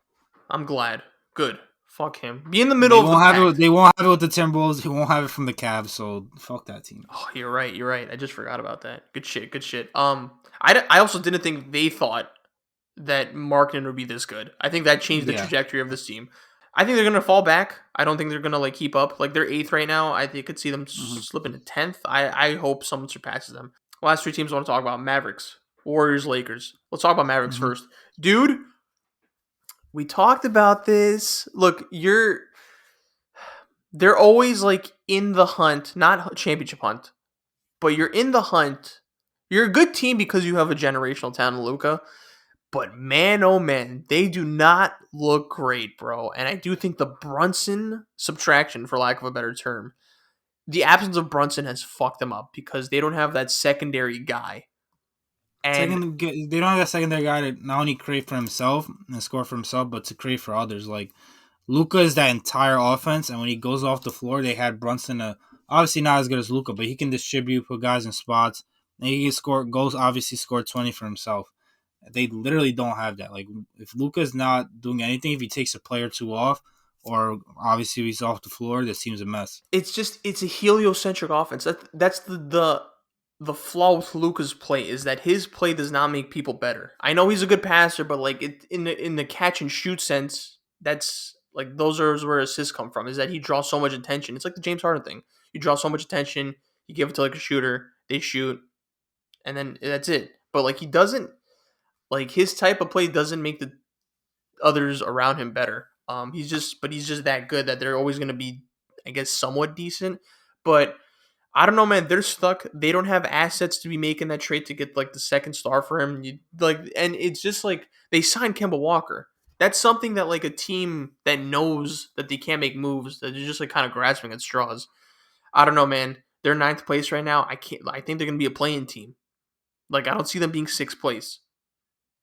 I'm glad. Good. Fuck him. Be in the middle of the pack. They won't have it with the Timberwolves. He won't have it from the Cavs. So fuck that team. Oh, you're right. I just forgot about that. Good shit. I also didn't think they thought that Markkanen would be this good. I think that changed the trajectory of this team. I think they're going to fall back. I don't think they're going to like keep up. Like, they're 8th right now. I think could see them slip into 10th. I hope someone surpasses them. Last 3 teams I want to talk about: Mavericks, Warriors, Lakers. Let's talk about Mavericks first. Dude, we talked about this. Look, they're always like in the hunt, not championship hunt, but you're in the hunt. You're a good team because you have a generational talent, Luka. But man, oh man, they do not look great, bro. And I do think the Brunson subtraction, for lack of a better term, the absence of Brunson has fucked them up because they don't have that secondary guy. And they don't have that secondary guy to not only create for himself and score for himself, but to create for others. Like, Luka is that entire offense, and when he goes off the floor, they had Brunson, obviously not as good as Luka, but he can distribute, put guys in spots, and he can score 20 for himself. They literally don't have that. Like, if Luka's not doing anything, if he takes a play or 2 off, or obviously he's off the floor, this team's a mess. It's a heliocentric offense. That's the flaw with Luka's play, is that his play does not make people better. I know he's a good passer, but like in the catch and shoot sense, that's like those are where assists come from. Is that he draws so much attention. It's like the James Harden thing. You draw so much attention, you give it to like a shooter, they shoot, and then that's it. But like he doesn't. Like, his type of play doesn't make the others around him better. He's just that good that they're always going to be, I guess, somewhat decent. But I don't know, man. They're stuck. They don't have assets to be making that trade to get like the second star for him. And it's just like they signed Kemba Walker. That's something that like a team that knows that they can't make moves, that they're just like kind of grasping at straws. I don't know, man. They're 9th place right now. I think they're going to be a play-in team. Like, I don't see them being 6th place.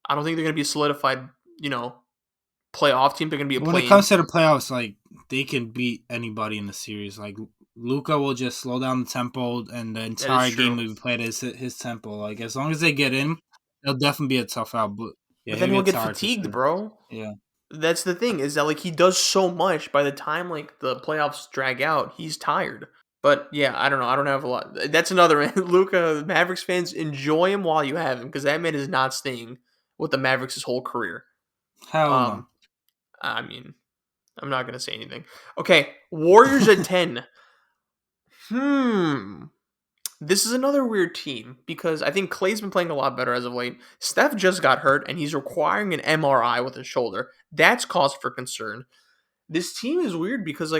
I don't think they're going to be a solidified, playoff team. They're going to be a play-in. When it comes to the playoffs, like, they can beat anybody in the series. Like, Luka will just slow down the tempo, and the entire game will be played at his tempo. Like, as long as they get in, they'll definitely be a tough out. But then he'll get fatigued, bro. Yeah. That's the thing, is that, like, he does so much. By the time, like, the playoffs drag out, he's tired. But, yeah, I don't know. I don't have a lot. That's another Luka, Mavericks fans, enjoy him while you have him, because that man is not staying with the Mavericks his whole career. Hell no. I mean, I'm not going to say anything. Okay, Warriors at 10. Hmm. This is another weird team because I think Clay's been playing a lot better as of late. Steph just got hurt and he's requiring an MRI with his shoulder. That's cause for concern. This team is weird because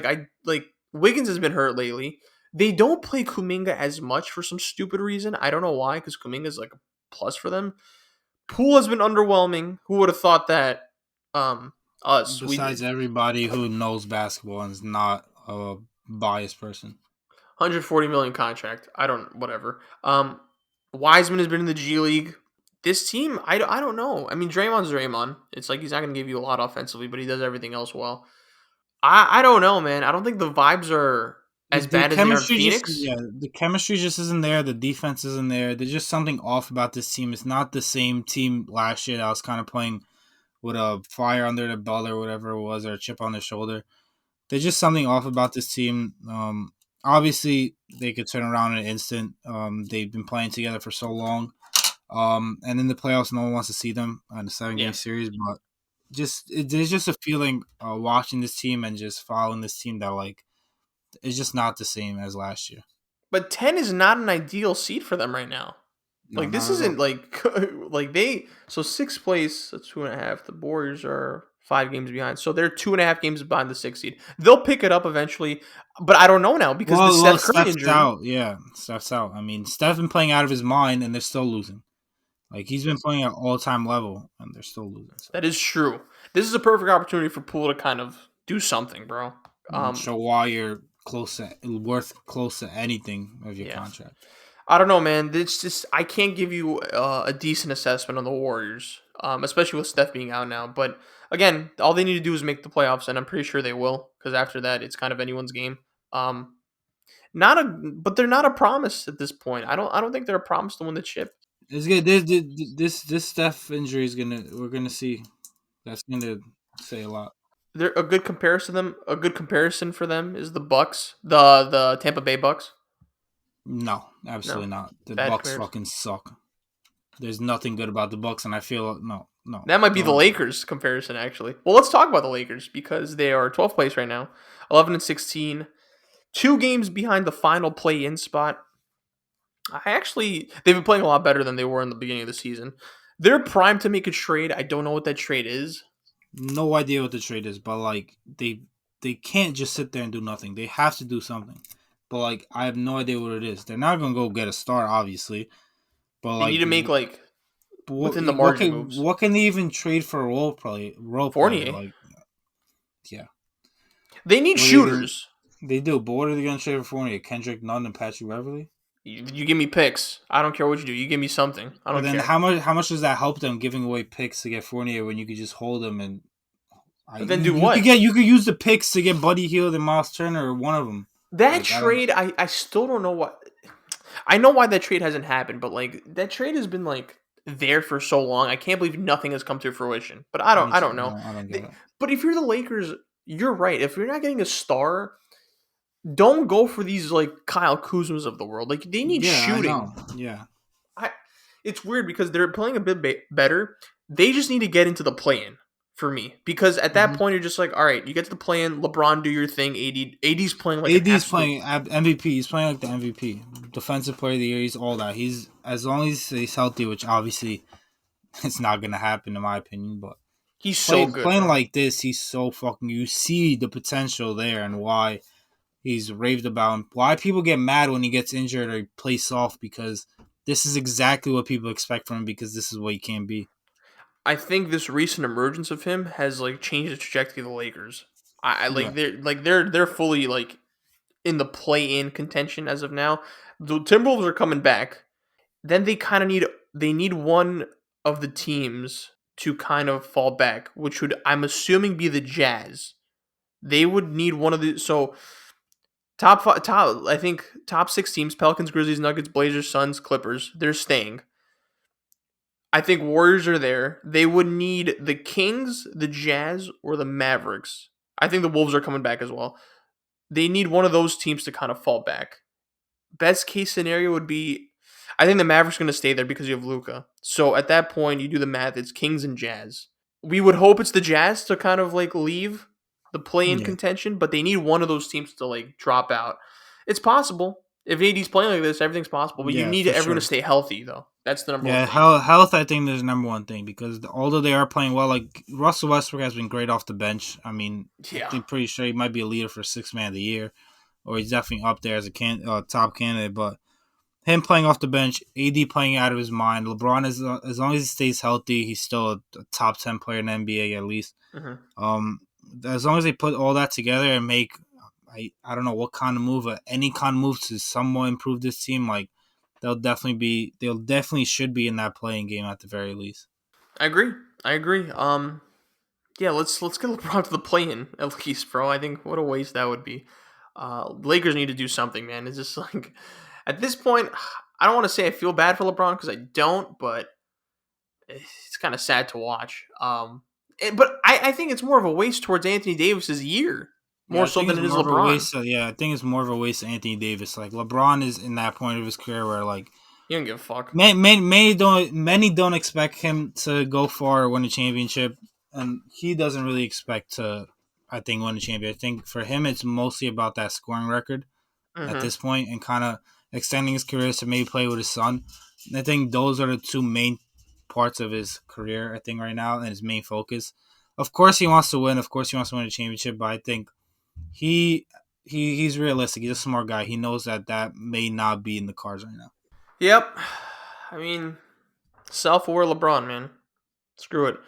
Wiggins has been hurt lately. They don't play Kuminga as much for some stupid reason. I don't know why, because Kuminga is like a plus for them. Poole has been underwhelming. Who would have thought that? Um, us. We Besides everybody who knows basketball and is not a biased person. 140 million contract. I don't whatever. Wiseman has been in the G League. This team, I don't know. I mean, Draymond's Draymond. It's like he's not going to give you a lot offensively, but he does everything else well. I don't know, man. I don't think the vibes are as The bad as they are in chemistry just Phoenix. the chemistry just isn't there. The defense isn't there. There's just something off about this team. It's not the same team last year that was kind of playing with a fire under the belt or whatever it was, or a chip on their shoulder. There's just something off about this team. Obviously, they could turn around in an instant. They've been playing together for so long. And in the playoffs, no one wants to see them in a seven-game Yeah. series. But there's just a feeling watching this team and just following this team that like it's just not the same as last year. But 10 is not an ideal seed for them right now. No, Like this not at isn't all. like like they so sixth place, that's 2.5. The Warriors are 5 games behind. So they're 2.5 games behind the sixth seed. They'll pick it up eventually, but I don't know now because the Well, Steph Curry Steph's injury. out. Yeah, Steph's out. I mean, Steph's been playing out of his mind, and they're still losing. Like he's been playing at all-time level, and they're still losing. So That is true. This is a perfect opportunity for Poole to kind of do something, bro. show why you're worth close to anything of your Yeah. contract. I don't know, man. It's just I can't give you a decent assessment on the Warriors, especially with Steph being out now. But again, all they need to do is make the playoffs, and I'm pretty sure they will. Because after that, it's kind of anyone's game. But they're not a promise at this point. I don't think they're a promise to win the chip. It's good. This Steph injury is we're gonna see. That's gonna say a lot. They're a good comparison. A good comparison for them is the Bucks, the Tampa Bay Bucks. No, No, absolutely not. The bad Bucks comparison. fucking suck. There's nothing good about the Bucks, and I feel no. That might be the Don't. Lakers comparison, actually. Well, let's talk about the Lakers because they are 12th place right now, 11-16, 2 games behind the final play-in spot. They've been playing a lot better than they were in the beginning of the season. They're primed to make a trade. I don't know what that trade is. No idea what the trade is, but like they can't just sit there and do nothing. They have to do something. But like I have no idea what it is. They're not gonna go get a star, obviously. But They need like to make like what within the what margin can moves. what can they even trade for a role player? Fournier. Like yeah, They need what are they gonna, shooters. they do. But what are they gonna trade for Fournier? Kendrick Nunn and Patrick Beverly? You give me picks. I don't care what you do. You give me something. I But don't then care. how much does that help them giving away picks to get Fournier when you could just hold them and But then do what? you could use the picks to get Buddy Hield and Miles Turner or one of them. That Like I don't. trade, I still don't know what. I know why that trade hasn't happened, but like that trade has been like there for so long. I can't believe nothing has come to fruition. But Me I too. don't know. I don't get it. But if you're the Lakers, you're right. If you're not getting a star, don't go for these like Kyle Kuzmas of the world. Like they need Yeah, I know. shooting. Yeah. I It's weird because they're playing a bit better. They just need to get into the play-in for me because at that Mm-hmm. point you're just like, all right, you get to the play-in. LeBron, do your thing. AD's playing like an AD's absolute. playing MVP. He's playing like the MVP, defensive player of the year. He's all that. He's as long as he's healthy, which obviously it's not gonna happen in my opinion. But He's so good, playing bro. like this, he's so fucking. You see the potential there and why he's raved about. And why people get mad when he gets injured or he plays soft because this is exactly what people expect from him because this is what he can be. I think this recent emergence of him has like changed the trajectory of the Lakers. I Yeah. they're fully like in the play-in contention as of now. The Timberwolves are coming back. Then they need one of the teams to kind of fall back, which would I'm assuming be the Jazz. They would need one of the top I think top 6 teams: Pelicans, Grizzlies, Nuggets, Blazers, Suns, Clippers. They're staying. I think Warriors are there. They would need the Kings, the Jazz, or the Mavericks. I think the Wolves are coming back as well. They need one of those teams to kind of fall back. Best case scenario would be I think the Mavericks are going to stay there because you have Luka. So at that point, you do the math, it's Kings and Jazz. We would hope it's the Jazz to kind of like leave the play in Yeah. contention, but they need one of those teams to like drop out. It's possible. If AD's playing like this, everything's possible. But you Yeah, need for everyone to sure. stay healthy, though. That's the number one Yeah, thing. health I think is the number one thing because although they are playing well, like Russell Westbrook has been great off the bench. I mean, I Yeah. think pretty sure he might be a leader for Sixth Man of the Year, or he's definitely up there as a top candidate. But him playing off the bench, AD playing out of his mind, LeBron is as long as he stays healthy, he's still a top 10 player in the NBA at least. Mm-hmm. Um, as long as they put all that together and make, I don't know what kind of move, any kind of move to somewhat improve this team, like they'll definitely should be in that playing game at the very least. I agree. Yeah, let's get LeBron to the play-in at least, bro. I think what a waste that would be. Lakers need to do something, man. It's just like at this point, I don't want to say I feel bad for LeBron because I don't, but it's kind of sad to watch. But I think it's more of a waste towards Anthony Davis's year, Yeah, more I so think than it's it is more of a LeBron. waste. Yeah, I think it's more of a waste of Anthony Davis. Like LeBron is in that point of his career where like You don't give a fuck. many don't expect him to go far or win a championship, and he doesn't really expect to. I think win a championship. I think for him it's mostly about that scoring record at Mm-hmm. this point and kind of extending his career to maybe play with his son. And I think those are the two main parts of his career. I think right now and his main focus. Of course, he wants to win. Of course, he wants to win a championship. But I think he he's realistic. He's a smart guy. He knows that may not be in the cards right now. Yep. I mean, self-aware LeBron, man. Screw it.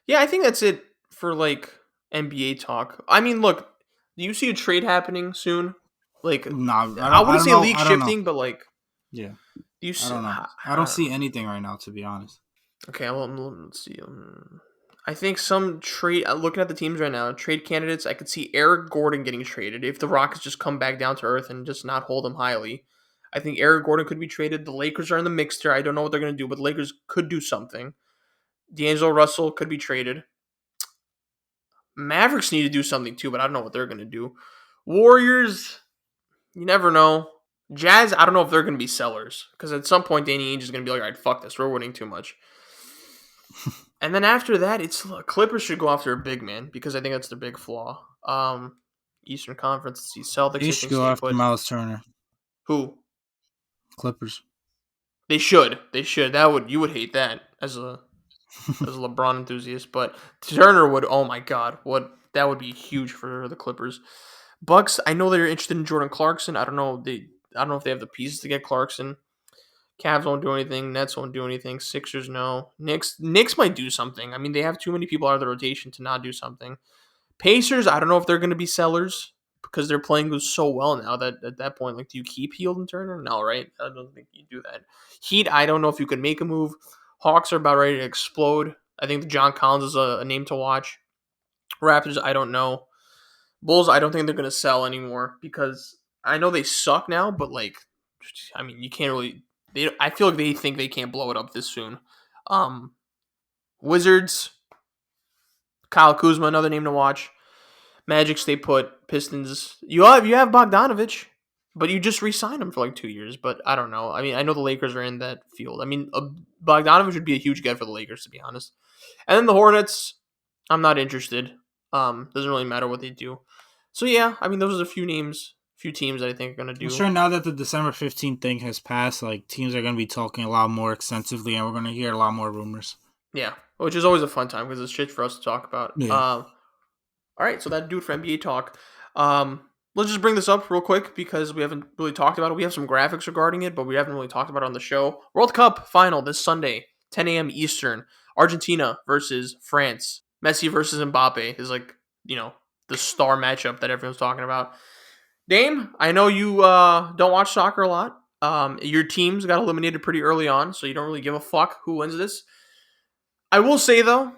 Yeah, I think that's it for like NBA talk. I mean, look, do you see a trade happening soon? Like, Nah, I I wouldn't don't say know. league I don't know. shifting, but like, Yeah, do you? I don't know. I don't see anything right now, to be honest. Okay, well, let's see. I think some trade. Looking at the teams right now, trade candidates. I could see Eric Gordon getting traded if the Rockets just come back down to earth and just not hold him highly. I think Eric Gordon could be traded. The Lakers are in the mix there. I don't know what they're going to do, but the Lakers could do something. D'Angelo Russell could be traded. Mavericks need to do something too, but I don't know what they're going to do. Warriors, you never know. Jazz, I don't know if they're going to be sellers because at some point Danny Ainge is going to be like, all right, fuck this, we're winning too much. And then after that, it's Clippers should go after a big man because I think that's their big flaw. Eastern Conference, the Celtics, They I should think go stay after put. Miles Turner. Who? Clippers. They should. They should. You would hate that as a LeBron enthusiast, but Turner would. Oh my god, what that would be huge for the Clippers. Bucks. I know they're interested in Jordan Clarkson. I don't know. I don't know if they have the pieces to get Clarkson. Cavs won't do anything. Nets won't do anything. Sixers no. Knicks might do something. I mean, they have too many people out of the rotation to not do something. Pacers. I don't know if they're going to be sellers because they're playing so well now that at that point, like, do you keep Hield and Turner? No, right? I don't think you do that. Heat. I don't know if you could make a move. Hawks are about ready to explode. I think John Collins is a name to watch. Raptors. I don't know. Bulls. I don't think they're going to sell anymore because I know they suck now, but like, I mean, you can't really. I feel like they think they can't blow it up this soon. Um, Wizards. Kyle Kuzma, another name to watch. Magic stay put. Pistons. You have Bogdanovich, but you just re-signed him for like 2 years. But I don't know. I mean, I know the Lakers are in that field. I mean, Bogdanovich would be a huge get for the Lakers, to be honest. And then the Hornets. I'm not interested. Doesn't really matter what they do. So yeah, I mean, those are a few names, few teams that I think are gonna I'm do. sure now that the December 15th thing has passed, like teams are going to be talking a lot more extensively, and we're going to hear a lot more rumors. Yeah, which is always a fun time because it's shit for us to talk about. Yeah. All right, so that'd do it for NBA talk. Let's just bring this up real quick because we haven't really talked about it. We have some graphics regarding it, but we haven't really talked about it on the show. World Cup final this Sunday, 10 a.m. Eastern. Argentina versus France. Messi versus Mbappe is like, the star matchup that everyone's talking about. Dame, I know you don't watch soccer a lot. Your teams got eliminated pretty early on, so you don't really give a fuck who wins this. I will say, though,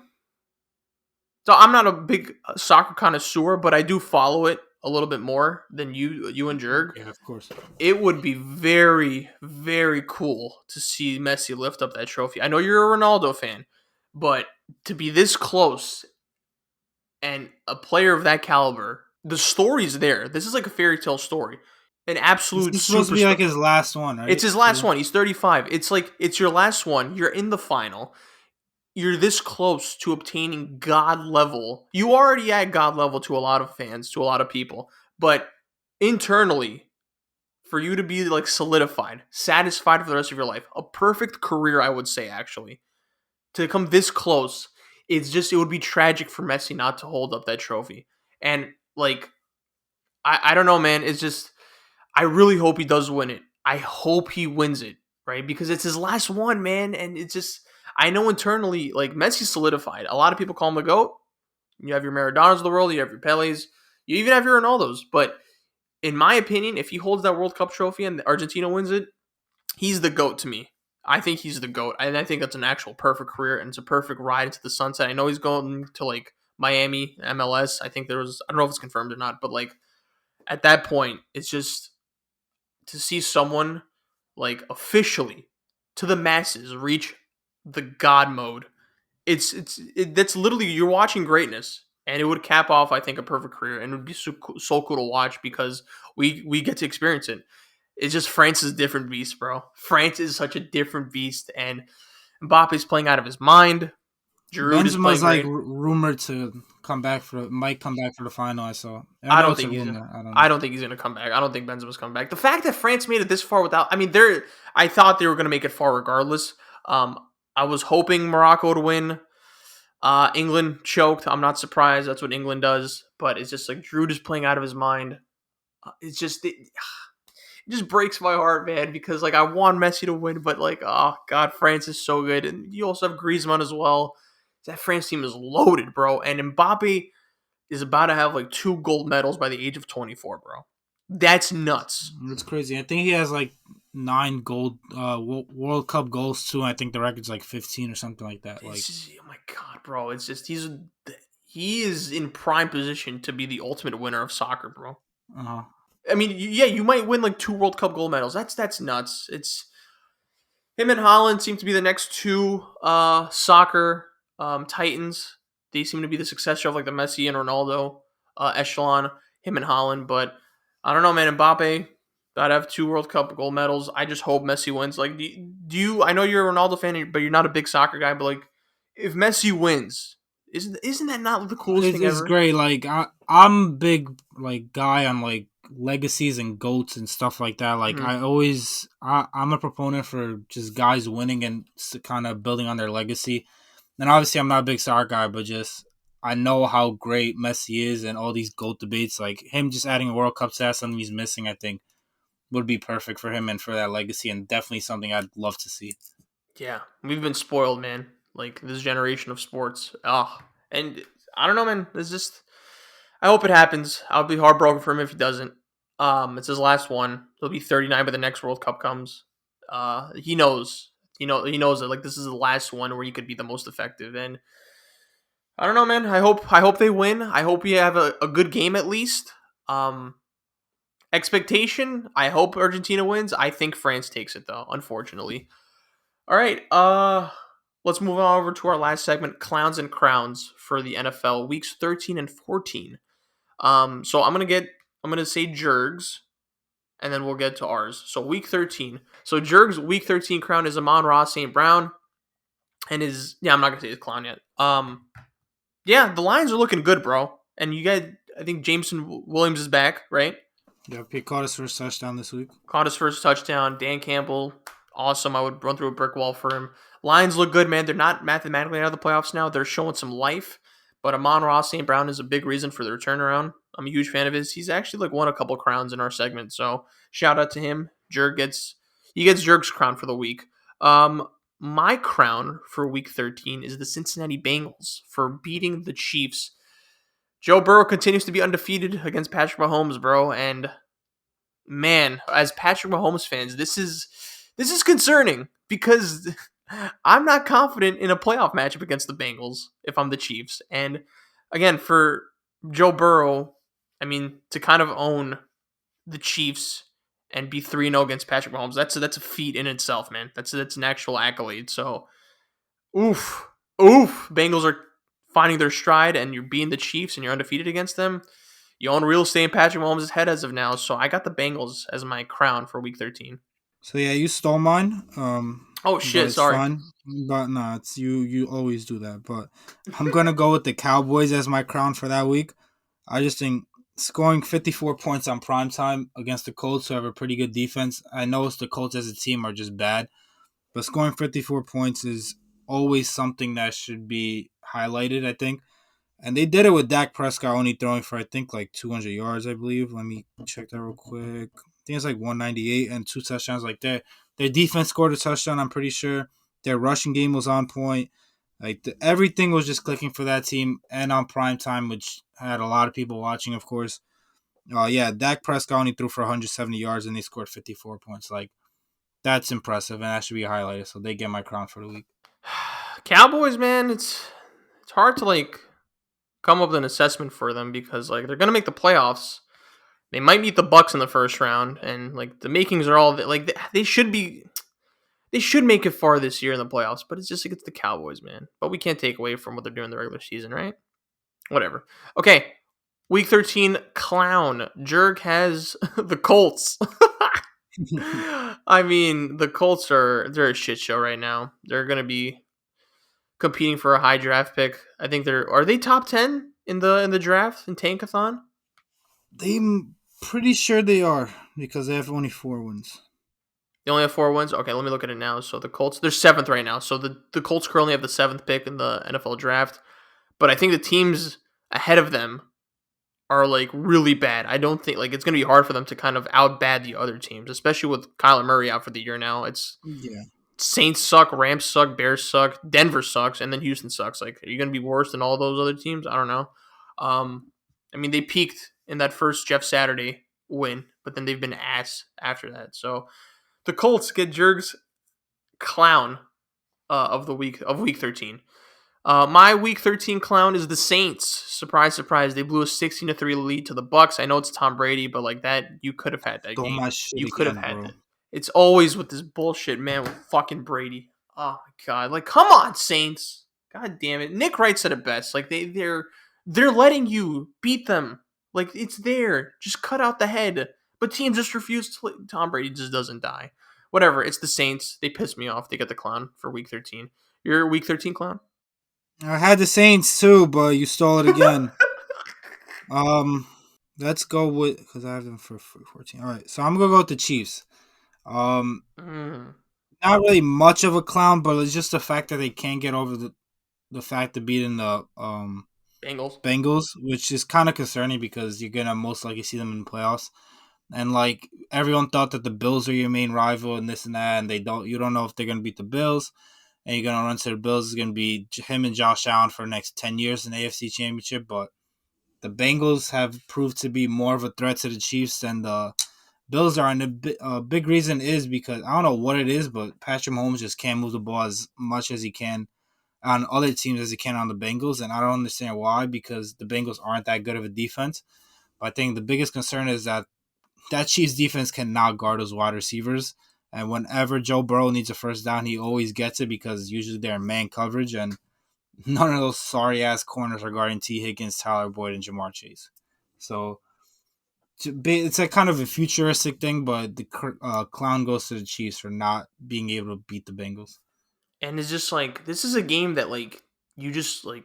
so I'm not a big soccer connoisseur, but I do follow it a little bit more than you and Jurg. Yeah, of course. It would be very, very cool to see Messi lift up that trophy. I know you're a Ronaldo fan, but to be this close and a player of that caliber, the story's there. This is like a fairy tale story. An This absolute is supposed to be superstar. like his last one, It's right? his last one. He's 35. It's like it's your last one. You're in the final. You're this close to obtaining God level. You already at God level to a lot of fans, to a lot of people, but internally, for you to be like solidified, satisfied for the rest of your life. A perfect career, I would say, actually. To come this close, it would be tragic for Messi not to hold up that trophy. And like, I don't know, man. It's just, I really hope he does win it. I hope he wins it, right? Because it's his last one, man. And it's just, I know internally, like, Messi's solidified. A lot of people call him the GOAT. You have your Maradonas of the world, you have your Peles, you even have your Ronaldos. But in my opinion, if he holds that World Cup trophy and Argentina wins it, he's the GOAT to me. I think he's the GOAT. And I think that's an actual perfect career and it's a perfect ride into the sunset. I know he's going to like Miami, MLS. I think I don't know if it's confirmed or not, but like at that point, it's just to see someone like officially to the masses reach the God mode. That's literally, you're watching greatness, and it would cap off, I think, a perfect career, and it would be so cool to watch because we get to experience it. It's just France is a different beast, bro. France is such a different beast, and Mbappe's playing out of his mind. Giroud is playing Benzema's like great. rumored to might come back for the final. I I know don't it's a think he's. rumor. I don't know. I don't think he's gonna come back. I don't think Benzema's coming back. The fact that France made it this far without, I mean, I thought they were gonna make it far regardless. I was hoping Morocco to win. England choked. I'm not surprised. That's what England does. But it's just like Giroud is playing out of his mind. It just breaks my heart, man, because like I want Messi to win, but like, oh god, France is so good, and you also have Griezmann as well. That France team is loaded, bro, and Mbappe is about to have like 2 gold medals by the age of 24, bro. That's nuts. It's crazy. I think he has like 9 gold World Cup goals too. I think the record's like 15 or something like that. Like, It's just, oh my god, bro. It's just he is in prime position to be the ultimate winner of soccer, bro. uh I mean, yeah, you might win like 2 World Cup gold medals. That's nuts. It's him and Holland seem to be the next two soccer titans. They seem to be the successor of like the Messi and Ronaldo echelon. Him and Holland, but I don't know, man. Mbappe got to have 2 World Cup gold medals. I just hope Messi wins. Like, do you? I know you're a Ronaldo fan, but you're not a big soccer guy. But like, if Messi wins, isn't that not the coolest thing it's ever? great. Like I'm big like guy on like legacies and goats and stuff like that. Like Mm-hmm. I'm a proponent for just guys winning and kind of building on their legacy. And obviously, I'm not a big soccer guy, but just I know how great Messi is and all these GOAT debates. Like him just adding a World Cup stat, something he's missing, I think would be perfect for him and for that legacy, and definitely something I'd love to see. Yeah, we've been spoiled, man. Like this generation of sports. And I don't know, man. It's just I hope it happens. I'll be heartbroken for him if he doesn't. It's his last one. He'll be 39 by the next World Cup comes. He knows. He knows that like this is the last one where he could be the most effective. And I don't know, man. I hope they win. I hope we have a good game at least. Um, Expectation. I hope Argentina wins. I think France takes it though. Unfortunately. All right. Let's move on over to our last segment, clowns and crowns for the NFL weeks 13 and 14. So I'm gonna say Jurg's, and then we'll get to ours. So week 13. So Jurg's week 13 crown is Amon-Ra St. Brown, and I'm not gonna say his clown yet. Yeah, the Lions are looking good, bro. And you guys, I think Jameson Williams is back, right? Yeah, he caught his first touchdown this week. Caught his first touchdown. Dan Campbell, awesome. I would run through a brick wall for him. Lions look good, man. They're not mathematically out of the playoffs now. They're showing some life. But Amon-Ra St. Brown is a big reason for their turnaround. I'm a huge fan of his. He's actually like won a couple crowns in our segment. So shout out to him. He gets Jurg's crown for the week. My crown for week 13 is the Cincinnati Bengals for beating the Chiefs. Joe Burrow continues to be undefeated against Patrick Mahomes, bro. And man, as Patrick Mahomes fans, this is concerning because I'm not confident in a playoff matchup against the Bengals if I'm the Chiefs. And again, for Joe Burrow, I mean, to kind of own the Chiefs and be 3-0 against Patrick Mahomes, that's a feat in itself, man. That's an actual accolade. So, oof. Bengals are finding their stride, and you're beating the Chiefs, and you're undefeated against them. You own real estate in Patrick Mahomes' head as of now, so I got the Bengals as my crown for Week 13. So yeah, you stole mine. Oh But shit, it's sorry. fine. But no, it's you. You always do that. But I'm gonna go with the Cowboys as my crown for that week. I just think Scoring 54 points on primetime against the Colts, who have a pretty good defense. I know the Colts as a team are just bad, but scoring 54 points is always something that should be highlighted, I think. And they did it with Dak Prescott only throwing for, I think, like 200 yards, I believe. Let me check that real quick. I think it's like 198 and 2 touchdowns. Like their defense scored a touchdown, I'm pretty sure. Their rushing game was on point. Like everything was just clicking for that team and on prime time, which had a lot of people watching, of course. Yeah, Dak Prescott only threw for 170 yards and they scored 54 points. Like, that's impressive, and that should be highlighted. So they get my crown for the week. Cowboys, man, it's hard to like come up with an assessment for them because like they're gonna make the playoffs. They might meet the Bucks in the first round, and like the makings are all like they should be. They should make it far this year in the playoffs, but it's just like it's the Cowboys, man. But we can't take away from what they're doing in the regular season, right? Whatever. Okay, Week 13 clown. Jurg has the Colts. I mean, the Colts they're a shit show right now. They're gonna be competing for a high draft pick. I think are they top 10 in the draft in Tankathon? I'm pretty sure they are because they have only 4 wins. They only have 4 wins? Okay, let me look at it now. So the Colts, they're 7th right now. So the Colts currently have the 7th pick in the NFL draft. But I think the teams ahead of them are like really bad. I don't think like it's going to be hard for them to kind of outbad the other teams, especially with Kyler Murray out for the year now. It's Yeah. Saints suck, Rams suck, Bears suck, Denver sucks, and then Houston sucks. Like, are you going to be worse than all those other teams? I don't know. I mean, they peaked in that first Jeff Saturday win, but then they've been ass after that. So the Colts get Jurg's clown of week 13. My week 13 clown is the Saints. Surprise, surprise. They blew a 16-3 lead to the Bucks. I know it's Tom Brady, but like that, you could have had that Stole game. my shit You could have again, had bro. that. It's always with this bullshit, man, with fucking Brady. Oh my god. Like, come on, Saints. God damn it. Nick Wright said it best. Like they're letting you beat them. Like it's there. Just cut out the head. But teams just refuse to Tom Brady just doesn't die. Whatever. It's the Saints. They piss me off. They get the clown for week 13. Your week 13 clown? I had the Saints too, but you stole it again. Um, let's go with because I have them for 14. All right, so I'm gonna go with the Chiefs. Um, Mm. Not really much of a clown, but it's just the fact that they can't get over the fact of beating the Bengals. Bengals, which is kind of concerning because you're gonna most likely see them in the playoffs. And like everyone thought that the Bills are your main rival and this and that, and you don't know if they're gonna beat the Bills, and you're gonna run to the Bills. It's gonna be him and Josh Allen for the next 10 years in the AFC Championship. But the Bengals have proved to be more of a threat to the Chiefs than the Bills are. And the big reason is because I don't know what it is, but Patrick Mahomes just can't move the ball as much as he can on other teams as he can on the Bengals, and I don't understand why because the Bengals aren't that good of a defense. But I think the biggest concern is that Chiefs defense cannot guard those wide receivers. And whenever Joe Burrow needs a first down, he always gets it because usually they're in man coverage, and none of those sorry ass corners are guarding T. Higgins, Tyler Boyd, and Jamar Chase. So it's a kind of a futuristic thing, but the clown goes to the Chiefs for not being able to beat the Bengals. And it's just like this is a game that like you just like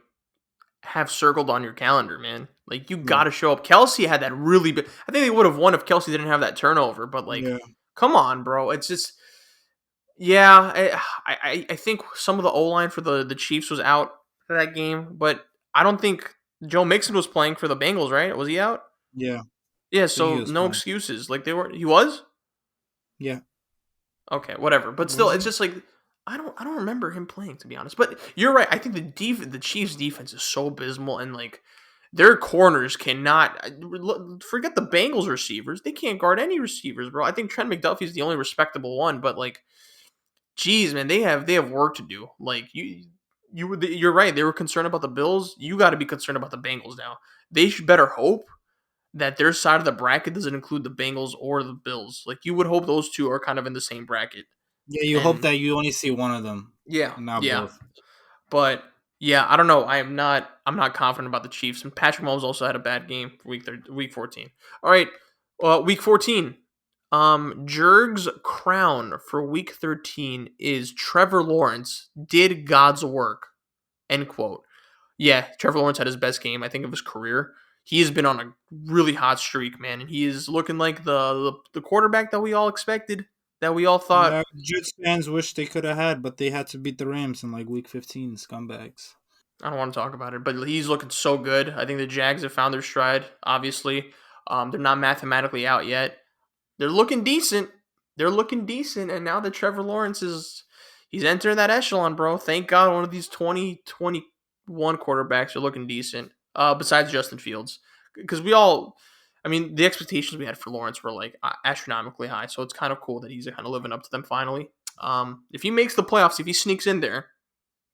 have circled on your calendar, man. Like you Yeah, got to show up. Kelsey had that really big. I think they would have won if Kelsey didn't have that turnover. But like, yeah, come on, bro. It's just yeah. I think some of the O line for the Chiefs was out for that game, but I don't think Joe Mixon was playing for the Bengals, right? Was he out? yeah. Yeah. I think he So was no fine. excuses. Like they were. He was. Yeah, Okay, whatever. But still, was it's he? just like I don't remember him playing to be honest. But you're right. I think the Chiefs defense is so abysmal and like their corners cannot forget the Bengals receivers. They can't guard any receivers, bro. I think Trent McDuffie's the only respectable one, but like geez, man, they have work to do. Like you're right. They were concerned about the Bills. You got to be concerned about the Bengals now. They should better hope that their side of the bracket doesn't include the Bengals or the Bills. Like you would hope those two are kind of in the same bracket. Yeah, you hope And that you only see one of them, yeah, and not yeah. both. But yeah, I don't know. I'm not confident about the Chiefs. And Patrick Mahomes also had a bad game for week 14. All right. Week 14. Jurg's crown for week 13 is Trevor Lawrence did God's work. End quote. Yeah, Trevor Lawrence had his best game, I think, of his career. he has been on a really hot streak, man, and he is looking like the quarterback that we all expected, that we all thought. Yeah, Jets fans wish they could have had, but they had to beat the Rams in like week 15, scumbags. I don't want to talk about it, but he's looking so good. I think the Jags have found their stride. Obviously, they're not mathematically out yet. They're looking decent. They're looking decent, and now that Trevor Lawrence he's entering that echelon, bro. Thank God one of these 2021 quarterbacks are looking decent. Besides Justin Fields, because I mean, the expectations we had for Lawrence were like astronomically high. So it's kind of cool that he's kind of living up to them finally. If he makes the playoffs, if he sneaks in there,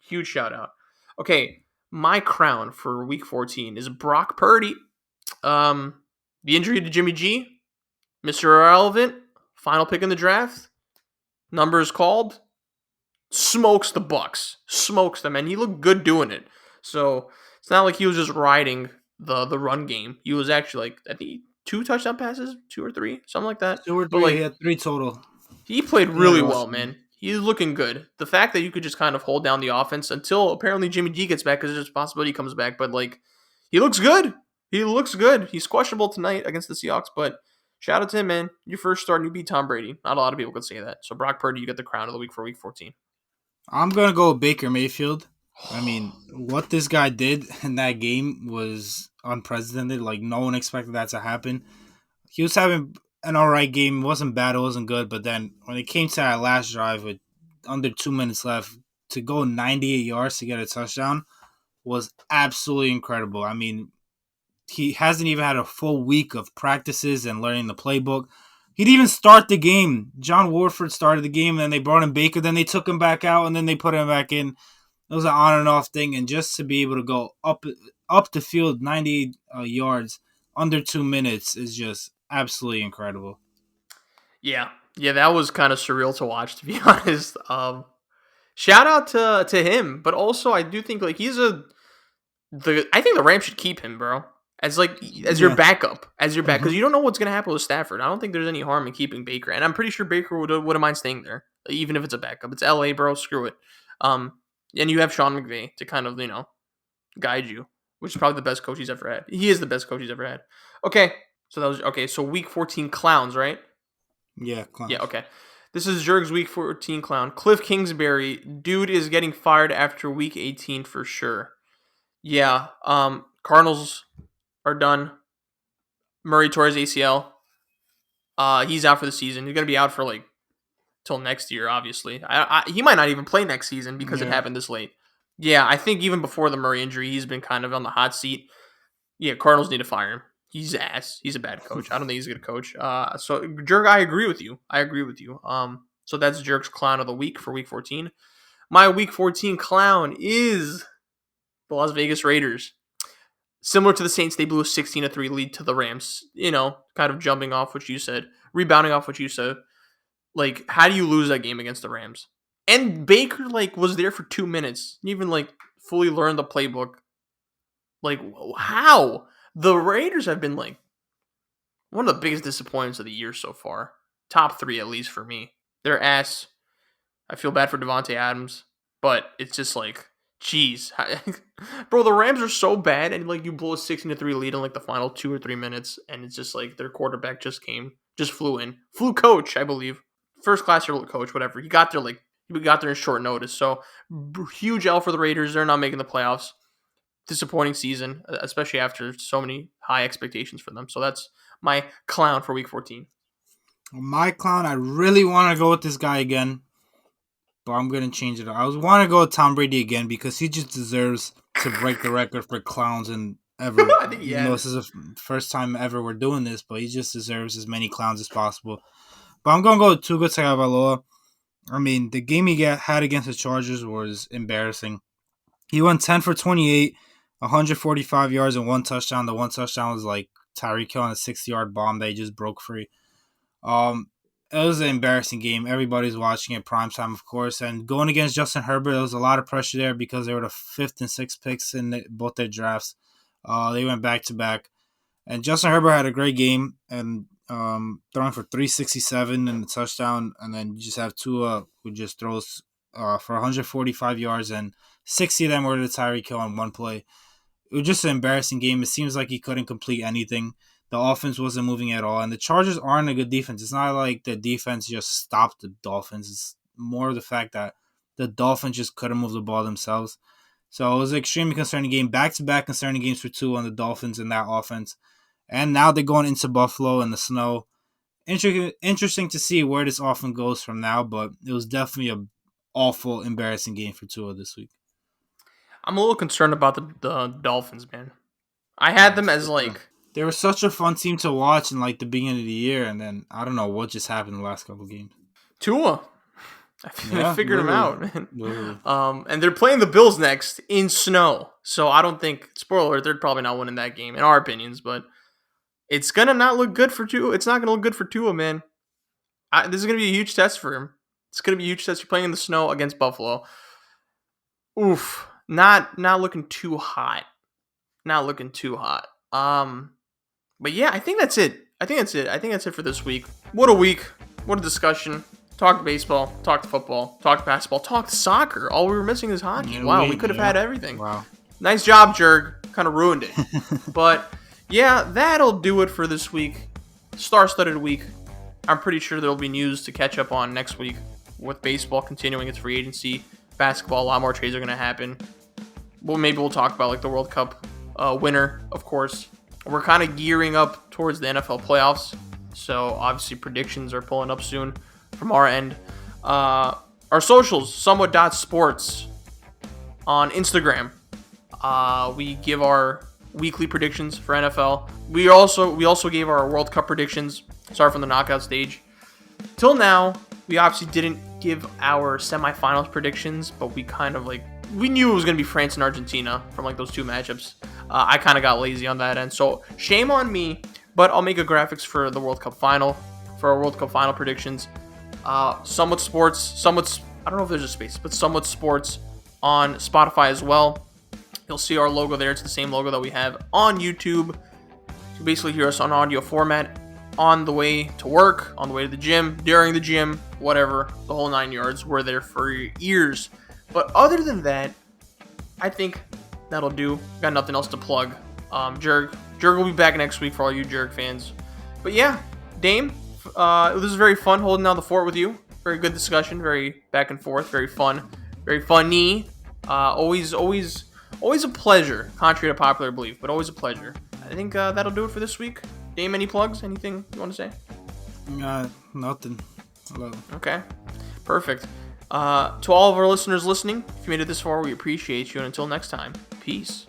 huge shout out. Okay, my crown for Week 14 is Brock Purdy. The injury to Jimmy G, Mr. Irrelevant, final pick in the draft, numbers called, smokes the Bucks, smokes them, and he looked good doing it. So it's not like he was just riding the run game. He was actually like I think 2 touchdown passes, 2 or 3, something like that. 2 or 3, But like he had 3 total. he played He had really well, rushing. man. He's looking good. The fact that you could just kind of hold down the offense until apparently Jimmy G gets back, because there's a possibility he comes back. But like, he looks good. He looks good. He's questionable tonight against the Seahawks, but shout out to him, man. Your first start and you beat Tom Brady. Not a lot of people could say that. So Brock Purdy, you get the crown of the week for Week 14. I'm going to go with Baker Mayfield. I mean, what this guy did in that game was unprecedented. Like, no one expected that to happen. He was having an all right game. It wasn't bad. It wasn't good. But then when it came to that last drive with under 2 minutes left, to go 98 yards to get a touchdown was absolutely incredible. I mean, he hasn't even had a full week of practices and learning the playbook. He didn't even start the game. John Warford started the game, and then they brought in Baker. Then they took him back out, and then they put him back in. It was an on and off thing, and just to be able to go up the field 90 yards under 2 minutes is just absolutely incredible. Yeah. Yeah, that was kind of surreal to watch, to be honest. Shout out to him, but also I do think like I think the Rams should keep him, bro. As your Yeah. backup, because Mhm. you don't know what's gonna happen with Stafford. I don't think there's any harm in keeping Baker, and I'm pretty sure Baker wouldn't mind staying there, even if it's a backup. It's LA, bro. Screw it. Um, and you have Sean McVay to kind of guide you, which is probably the best coach he's ever had. He is the best coach he's ever had. Okay, so that was okay. So Week 14 clowns, right? Yeah, Yeah. clowns. Okay. This is Jurg's Week 14 clown. Cliff Kingsbury, dude is getting fired after Week 18 for sure. Yeah. Cardinals are done. Murray tore his ACL. He's out for the season. He's gonna be out for like till next year. Obviously, he might not even play next season because it Yeah. happened this late. Yeah, I think even before the Murray injury, he's been kind of on the hot seat. Yeah, Cardinals need to fire him. He's ass. He's a bad coach. I don't think he's a good coach. So Jurg, I agree with you. So that's Jurg's clown of the week for Week 14. My Week 14 clown is the Las Vegas Raiders. Similar to the Saints, they blew a 16-3 lead to the Rams. Kind of jumping off what you said, rebounding off what you said. Like, how do you lose that game against the Rams? And Baker, was there for 2 minutes. Didn't even, fully learn the playbook. Like, how? The Raiders have been, one of the biggest disappointments of the year so far. Top 3, at least, for me. They're ass. I feel bad for Devontae Adams. But it's just jeez. Bro, the Rams are so bad, and, you blow a 16-3 lead in, the final 2 or 3 minutes, and it's just, their quarterback just flew in. Flew coach, I believe. First class coach, whatever. He got there, in short notice. So, huge L for the Raiders. They're not making the playoffs. Disappointing season, especially after so many high expectations for them. So that's my clown for Week 14. My clown, I really want to go with this guy again, but I'm going to change it. I want to go with Tom Brady again because he just deserves to break the record for clowns and ever. I think he Even though has. this is the first time ever we're doing this, but he just deserves as many clowns as possible. But I'm going to go with Tua Tagovailoa. I mean, the game he had against the Chargers was embarrassing. He went 10 for 28, 145 yards and 1 touchdown. The 1 touchdown was Tyreek Hill on a 60-yard bomb that he just broke free. It was an embarrassing game. Everybody's watching it primetime, of course. And going against Justin Herbert, there was a lot of pressure there because they were the 5th and 6th picks in both their drafts. They went back-to-back. And Justin Herbert had a great game and throwing for 367 and a touchdown. And then you just have Tua who just throws for 145 yards and 60 of them were to Tyreek Hill on one play. it was just an embarrassing game. It seems like he couldn't complete anything. The offense wasn't moving at all, and the Chargers aren't a good defense. It's not like the defense just stopped the Dolphins. It's more the fact that the Dolphins just couldn't move the ball themselves. So it was an extremely concerning game. Back-to-back concerning games for Tua on the Dolphins in that offense. And now they're going into Buffalo in the snow. Interesting to see where this offense goes from now, but it was definitely an awful, embarrassing game for Tua this week. I'm a little concerned about the Dolphins, man. I had them as like... They were such a fun team to watch in like the beginning of the year, and then I don't know what just happened in the last couple of games. Tua. I figured him out, man. Literally. And they're playing the Bills next in snow. So I don't think, spoiler alert, they're probably not winning that game, in our opinions, but it's going to not look good for Tua. It's not going to look good for Tua, man. This is going to be a huge test for him. It's going to be a huge test. You're playing in the snow against Buffalo. Oof. Not looking too hot. Not looking too hot. But yeah, I think that's it. I think that's it for this week. What a week. What a discussion. Talked baseball, talked football, talked basketball, talked soccer. All we were missing is hockey. Yeah, wow, we could have had everything. Wow. Nice job, Jurg. Kind of ruined it. But yeah, that'll do it for this week. Star-studded week. I'm pretty sure there'll be news to catch up on next week with baseball continuing its free agency. Basketball, a lot more trades are going to happen. Well, maybe we'll talk about like the World Cup winner, of course. We're kind of gearing up towards the NFL playoffs. So obviously predictions are pulling up soon from our end. Our socials, SomeWhatSports on Instagram. We give our weekly predictions for NFL. We also gave our World Cup predictions. Sorry from the knockout stage. Till now, we obviously didn't give our semifinals predictions, but we kind of we knew it was going to be France and Argentina from like those two matchups. I kind of got lazy on that end, so shame on me. But I'll make a graphics for the World Cup final, for our World Cup final predictions. Somewhat Sports, I don't know if there's a space, but Somewhat Sports on Spotify as well. You'll see our logo there. It's the same logo that we have on YouTube. You basically hear us on audio format on the way to work, on the way to the gym, during the gym, whatever, the whole 9 yards. We're there for your ears. But other than that, I think that'll do. Got nothing else to plug. Jurg will be back next week for all you Jurg fans. But yeah, Dame, this is very fun holding down the fort with you. Very good discussion, very back and forth, very fun, very funny. Always a pleasure, contrary to popular belief, but always a pleasure. I think that'll do it for this week. Dame, any plugs? Anything you want to say? Nothing. Hello. Okay, perfect. To all of our listeners listening, if you made it this far, we appreciate you. And until next time, peace.